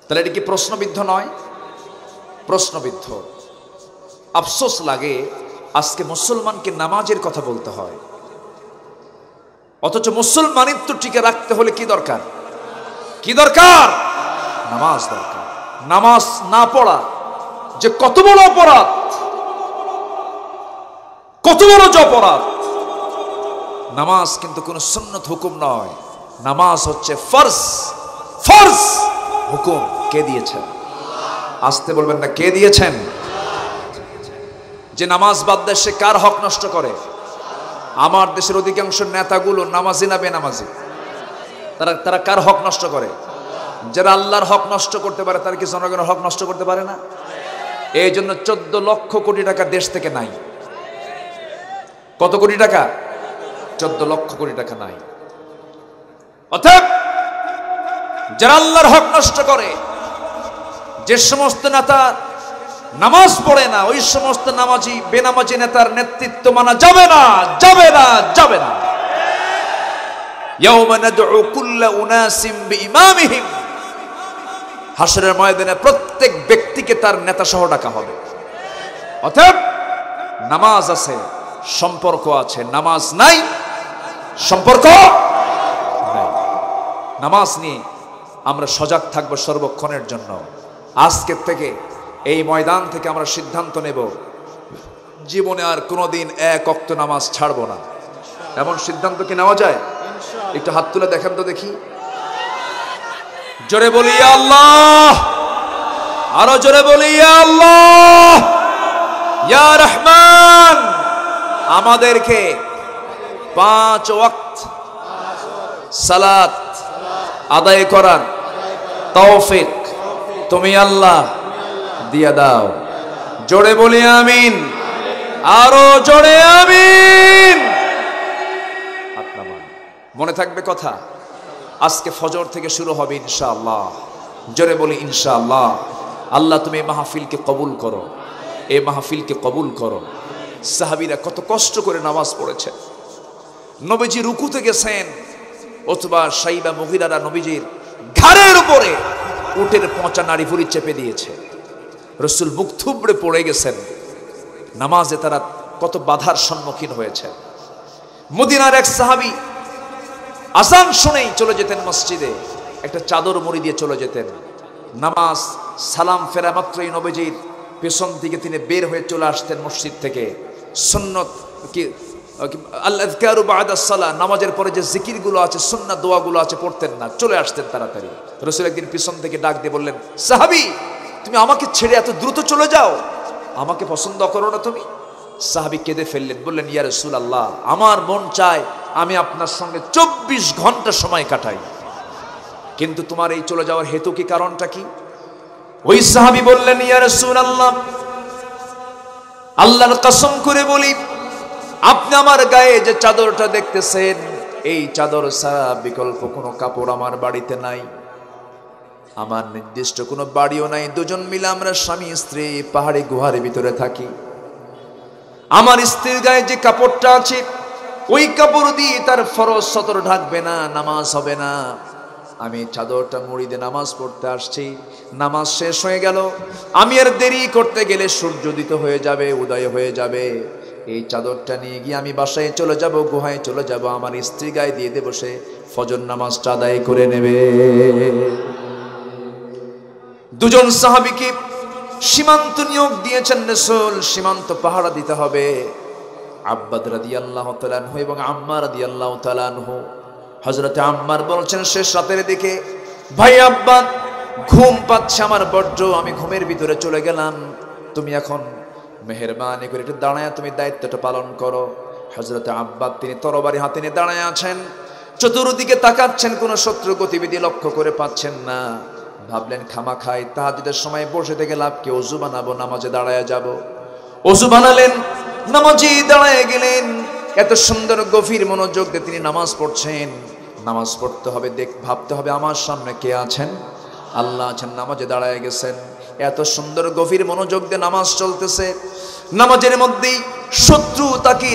তাহলে এটা কি প্রশ্নবিদ্ধ নয়? প্রশ্নবিদ্ধ। আফসোস লাগে আজকে মুসলমানকে নামাজের কথা বলতে হয়, অথচ মুসলমানিত্ব টিকে রাখতে হলে কি দরকার? কি দরকার? নামাজ দরকার। নামাজ না পড়া যে কত বড় অপরাধ, কত বড় অপরাধ। নামাজ কিন্তু কোনো সুন্নত হুকুম নয়, নামাজ হচ্ছে ফরজ। ফরজ হুকুম কে দিয়েছেন? আসতে বলবেন না, কে দিয়েছেন? যে নামাজ বাদ দেয় সে কার হক নষ্ট করে? আমার দেশের অধিকাংশ নেতাগুলো নামাজি না বেনামাজি? তারা কার হক নষ্ট করে? যারা আল্লাহর হক নষ্ট করতে পারে তারা কি জনগণের হক নষ্ট করতে পারে না? এই জন্য 14 লক্ষ কোটি টাকা দেশ থেকে নাই। কত কোটি টাকা? 14 লক্ষ কোটি টাকা নাই। অতএব যারা আল্লাহর হক নষ্ট করে, যে সমস্ত নেতা নামাজ পড়ে না, ওই সমস্ত নামাজি বেনামাজি নেতার নেতৃত্ব মানা যাবে না, যাবে না, যাবে না। ইয়াউমা নাদউ কুল্লা উনাসিম বিইমামিহিম, হাসরের ময়দানে প্রত্যেক ব্যক্তিকে তার নেতা সহ ডাকা হবে। অতএব নামাজ আছে, সম্পর্ক আছে, নামাজ নাই, সম্পর্ক নাই। নামাজ নিয়ে আমরা সজাগ থাকবো সর্বক্ষণের জন্য। আজকের থেকে এই ময়দান থেকে আমরা সিদ্ধান্ত নেব, জীবনে আর কোনোদিন 1 ওয়াক্ত নামাজ ছাড়বো না। এমন সিদ্ধান্ত কি নেওয়া যায়? একটু হাত তুলে দেখেন তো দেখি। জোরে বলি ইয়া আল্লাহ, আরো জোরে বলি ইয়া আল্লাহ, ইয়া রহমান। আমাদেরকে 5 ওয়াক্ত সালাত আদায় করার তৌফিক তুমি আল্লাহ দিয়া দাও। জোরে বলি আমিন, আরো জোরে আমিন। মনে থাকবে কথা, আজকে ফজর থেকে শুরু হবে ইনশাআল্লাহ। জোরে বলি ইনশাআল্লাহ। আল্লাহ তুমি এই মাহফিলকে কবুল করো, এই মাহফিলকে কবুল করো। সাহাবীরা কত কষ্ট করে নামাজ পড়েছে, নবীজি রুকুতে গেছেন, অথবা সাইবা মুগিরারা নবীজির ঘাড়ের উপরে উটের পচা নাড়ি ভুড়ি চেপে দিয়েছে। রাসূল মুখ থুবড়ে পড়ে গেছেন। নামাজে তারা কত বাধার সম্মুখীন হয়েছে। মদিনার এক সাহাবী আযান শুনেই চলে যেতেন মসজিদে, একটা চাদর মুড়ি দিয়ে চলে যেতেন। নামাজ সালাম ফেরা মাত্রই নবীজির পেছন দিকে তিনি বের হয়ে চলে আসতেন মসজিদ থেকে। সুন্নত কি আল আযকারু বা'দা সালাহ, নামাজের পরে যে জিকিরগুলো আছে, সুন্নাত দোয়াগুলো আছে, পড়তেন না, চলে আসতেন তাড়াতাড়ি। রাসূল একদিন পিছন থেকে ডাক দিয়ে বললেন, সাহাবী তুমি আমাকে ছেড়ে এত দ্রুত চলে যাও, আমাকে পছন্দ করো না তুমি? সাহাবী কেঁদে ফেললেন, বললেন, ইয়া রাসূলুল্লাহ, আমার মন চায় আমি আপনার সঙ্গে 24 ঘন্টা সময় কাটাই, কিন্তু তোমার এই চলে যাওয়ার হেতু কি, কারণটা কি? ওই সাহাবী বললেন, ইয়া রাসূলুল্লাহ, আল্লাহর কসম করে বলি, আপনি আমার গায়ে যে চাদরটা দেখতেছেন, এই চাদর ছাড়া বিকল্প কোনো কাপড় আমার বাড়িতে নাই, আমার নির্দিষ্ট কোনো বাড়িও নাই। দুজন মিলে আমরা স্বামী স্ত্রী পাহাড়ি গুহার ভিতরে থাকি। আমার স্ত্রীর গায়ে যে কাপড়টা আছে, ওই কাপড় দিয়ে তার ফরজ সতর ঢাকবে না, নামাজ হবে না। আমি চাদরটা মুড়ি দিয়ে নামাজ পড়তে আসছি, নামাজ শেষ হয়ে গেল, আমি আর দেরি করতে গেলে সূর্য উদিত হয়ে যাবে, উদয় হয়ে যাবে। এই চাদরটা নিয়ে গিয়ে আমি বাসায় চলে যাব, গুহায় চলে যাব, আমার স্ত্রী গায়ে দিয়ে দেব, সে ফজর নামাজটা আদায় করে নেবে। দুজন সাহাবীকে সীমান্ত নিয়োগ দিয়েছেন রাসূল, সীমান্ত পাহারা দিতে হবে। আব্বাদ রাদিয়াল্লাহু তাআলা আনহু এবং আম্মার রাদিয়াল্লাহু তাআলা আনহু। হযরতে আম্মার বলছেন শেষ রাতের দিকে, ভাই আব্বাদ, ঘুম পাচ্ছে আমার বড্ড, আমি ঘুমের ভিতরে চলে গেলাম, তুমি এখন মেহেরবানি করে একটু দাঁড়ায় তুমি দায়িত্বটা পালন করো। হযরতে আব্বাদ তিনি তরবারি হাতে নিয়ে দাঁড়ায় আছেন, চতুর্দিকে তাকাচ্ছেন, কোনো শত্রু গতিবিধি লক্ষ্য করে পাচ্ছেন না। ভাবলেন খামাখাই তাহাজ্জুদের সময় বসে থেকে লাভ কি, ওযু বানাবো, নামাজে দাঁড়ায় যাব। ওযু বানালেন, নামাজে দাঁড়ায় গেলেন। এত সুন্দর গভীর মনোযোগ দিয়ে তিনি নামাজ পড়ছেন। নামাজ পড়তে হবে, ভাবতে হবে আমার সামনে কে আছেন, আল্লাহ আছেন। নামাজে দাঁড়ায় গেছেন, এত সুন্দর গভীর মনোযোগ দিয়ে নামাজ চলতেছে। নামাজের মধ্যেই শত্রু তাকে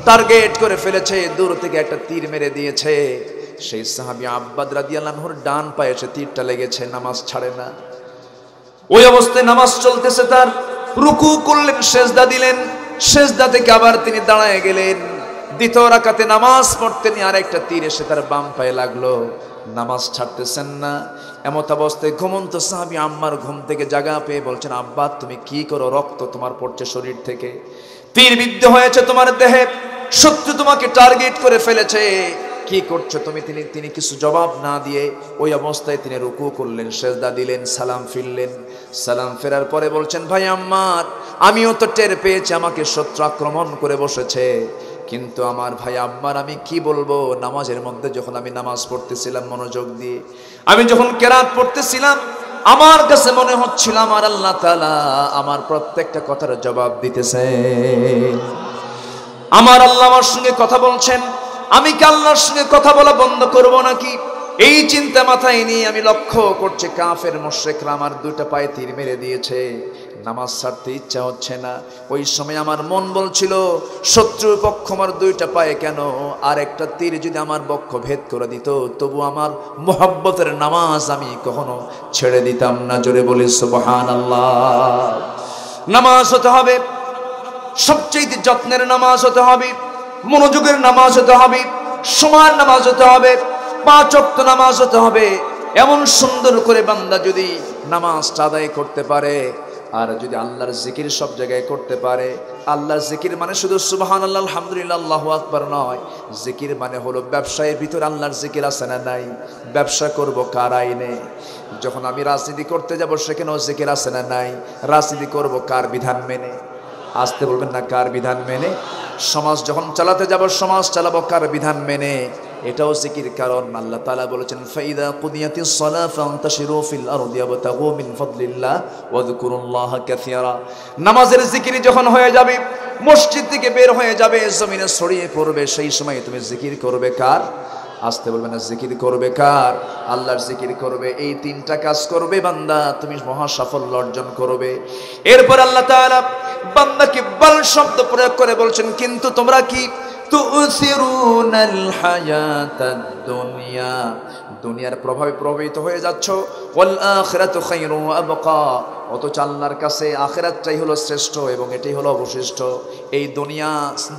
টার্গেট করে ফেলেছে, দূর থেকে একটা তীর মেরে দিয়েছে। সেই সাহাবী আব্বাদ রাদিয়াল্লাহু আনহুর ডান পায়ে এসে তীরটা লেগেছে, নামাজ ছাড়ে না। ওই অবস্থায় নামাজ চলতেছে তার, রুকু করলেন, সেজদা দিলেন, সেজদা থেকে আবার তিনি দাঁড়ায় গেলেন। দ্বিতীয় রাকাতে নামাজ পড়তেন, আর একটা তীর এসে তার বাম পায়ে লাগলো, নামাজ ছাড়তেছেন না। এমত অবস্থায় ঘুমন্ত সাহাবী আম্মার ঘুম থেকে জাগা পেয়ে বলছেন, আব্বা তুমি কি করো, রক্ত তোমার পড়ছে শরীর থেকে, তীর বিদ্ধ হয়েছে তোমার দেহে, শত্রু তোমাকে টার্গেট করে ফেলেছে, কি করছো তুমি? তিনি কিছু জবাব না দিয়ে ওই অবস্থায় তিনি রুকু করলেন, সেজদা দিলেন, সালাম ফিরলেন। সালাম ফেরার পরে বলছেন, ভাই আম্মার, আমিও তো টের পেয়েছি আমাকে শত্রু আক্রমণ করে বসেছে, কিন্তু আমার ভাই আম্মার আমি কি বলবো, নামাজের মধ্যে যখন আমি নামাজ পড়তেছিলাম মনোযোগ দিয়ে, আমি যখন কেরাত পড়তেছিলাম, আমার কাছে মনে হচ্ছিল আমার আল্লাহ তাআলা আমার প্রত্যেকটা কথার জবাব দিতেছে, আমার আল্লাহ আমার সঙ্গে কথা বলছেন, আমি কি আল্লাহর সঙ্গে কথা বলা বন্ধ করব নাকি? এই চিন্তা মাথায় নিয়ে আমি লক্ষ্য করছি কাফের মুশরিকরা আমার দুটো পায়ে তীর মেরে দিয়েছে, নামাজ ছাড়তে ইচ্ছা হচ্ছে না। ওই সময় আমার মন বলছিল, শত্রুর পক্ষ আমার দুইটা পায়ে কেন, আর একটা তীর যদি আমার বক্ষ ভেদ করে দিত, তবু আমার মোহাব্বতের নামাজ আমি কখনো ছেড়ে দিতাম না। জোরে বলি সুবহানাল্লাহ। নামাজ হতে হবে সবচেয়ে যত্নের নামাজ হতে হবে, মনোযোগের নামাজ হতে হবে, সময়ের নামাজ হতে হবে, 5 ওয়াক্ত নামাজ হতে হবে। এমন সুন্দর করে বান্দা যদি নামাজটা আদায় করতে পারে, আর যদি আল্লাহর জিকির সব জায়গায় করতে পারে, আল্লাহর জিকির মানে শুধু সুবহানাল্লাহ আলহামদুলিল্লাহ আল্লাহু আকবার নয়, জিকির মানে হলো ব্যবসায়ের ভিতর আল্লাহর জিকির আছে না নাই? ব্যবসা করব কার আইনে? যখন আমি রাজনীতি করতে যাব সেখানেও জিকির আছে না নাই? রাজনীতি করব কার বিধান মেনে? আসতে বলবেন না, কার বিধান মেনে? সমাজ যখন চালাতে যাব সমাজ চালাবো কার বিধান মেনে? এটাও জিকির। কারণ আল্লাহ তাআলা বলেছেন ফাইদা কুদিয়াতিস সালাহ ফান্তাশিরু ফিল আরদি ওয়াবতাগু মিন ফাদলিল্লাহ ওয়াযকুরুল্লাহা কাসীরা। নামাজের জিকির যখন হয়ে যাবে, মসজিদ থেকে বের হয়ে যাবে, জমিনে ছড়িয়ে পড়বে, সেই সময় তুমি জিকির করবে কার? আসতে বলবে না, জিকির করবে কার? আল্লাহর জিকির করবে। এই তিনটা কাজ করবে বান্দা, তুমি মহা সাফল্য অর্জন করবে। এরপর আল্লাহ তাআলা বান্দাকে বাল শব্দ প্রয়োগ করে বলছেন কিন্তু তোমরা কি তুসিরুনাল হায়াতাদ দুনিয়া, দুনিয়ার প্রভাবে প্রভাবিত হয়ে যাচ্ছ। ওয়াল আখিরাতু খায়রু ওয়া আবকা, অথচ আল্লাহর কাছে আখিরাতটাই হলো শ্রেষ্ঠ এবং এটাই হলো অবশিষ্ট। এই দুনিয়া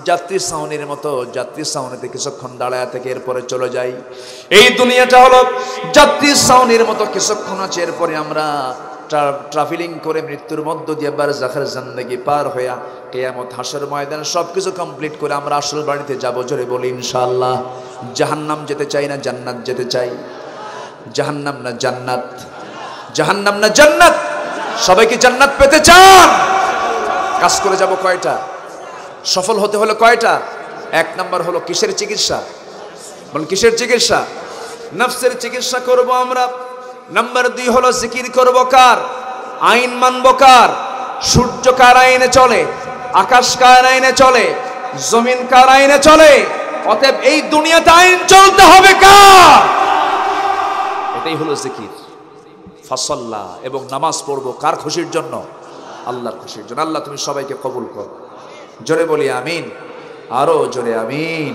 যাত্রী ছাউনির মতো, যাত্রী ছাউনিতে কিছুক্ষণ দাঁড়ায় থেকে এরপরে চলে যাই। এই দুনিয়াটা হলো যাত্রী ছাউনির মতো, কিছুক্ষণ আছে এরপরে আমরা ট্রাভেলিং করে মৃত্যুর মধ্য দিয়ে বারজাখের জিন্দেগি পার হইয়া কিয়ামত হাসর ময়দান সবকিছু কমপ্লিট করে আমরা আসল বাড়িতে যাব। জোরে বলি ইনশাআল্লাহ। জাহান্নাম যেতে চাই না জান্নাত যেতে চাই? জাহান্নাম না জান্নাত? জাহান্নাম না জান্নাত? সবাই কি জান্নাত পেতে চান? কাজ করে যাব কয়টা? সফল হতে হলে কয়টা? এক নাম্বার হলো কিসের চিকিৎসা? বলেন কিসের চিকিৎসা? নফসের চিকিৎসা করব আমরা। নাম্বার 2 হলো জিকির করব কার? আইন মানব কার? সূর্য কার আইনে চলে? আকাশ কার আইনে চলে? জমিন কার আইনে চলে? অতএব এই দুনিয়াতে আইন চলতে হবে কার? এটাই হলো জিকির। ফাসাল্লা, এবং নামাজ পড়বো কার খুশির জন্য? আল্লাহর খুশির জন্য। আল্লাহ তুমি সবাইকে কবুল করো। জোরে বলি আমিন, আরো জোরে আমিন।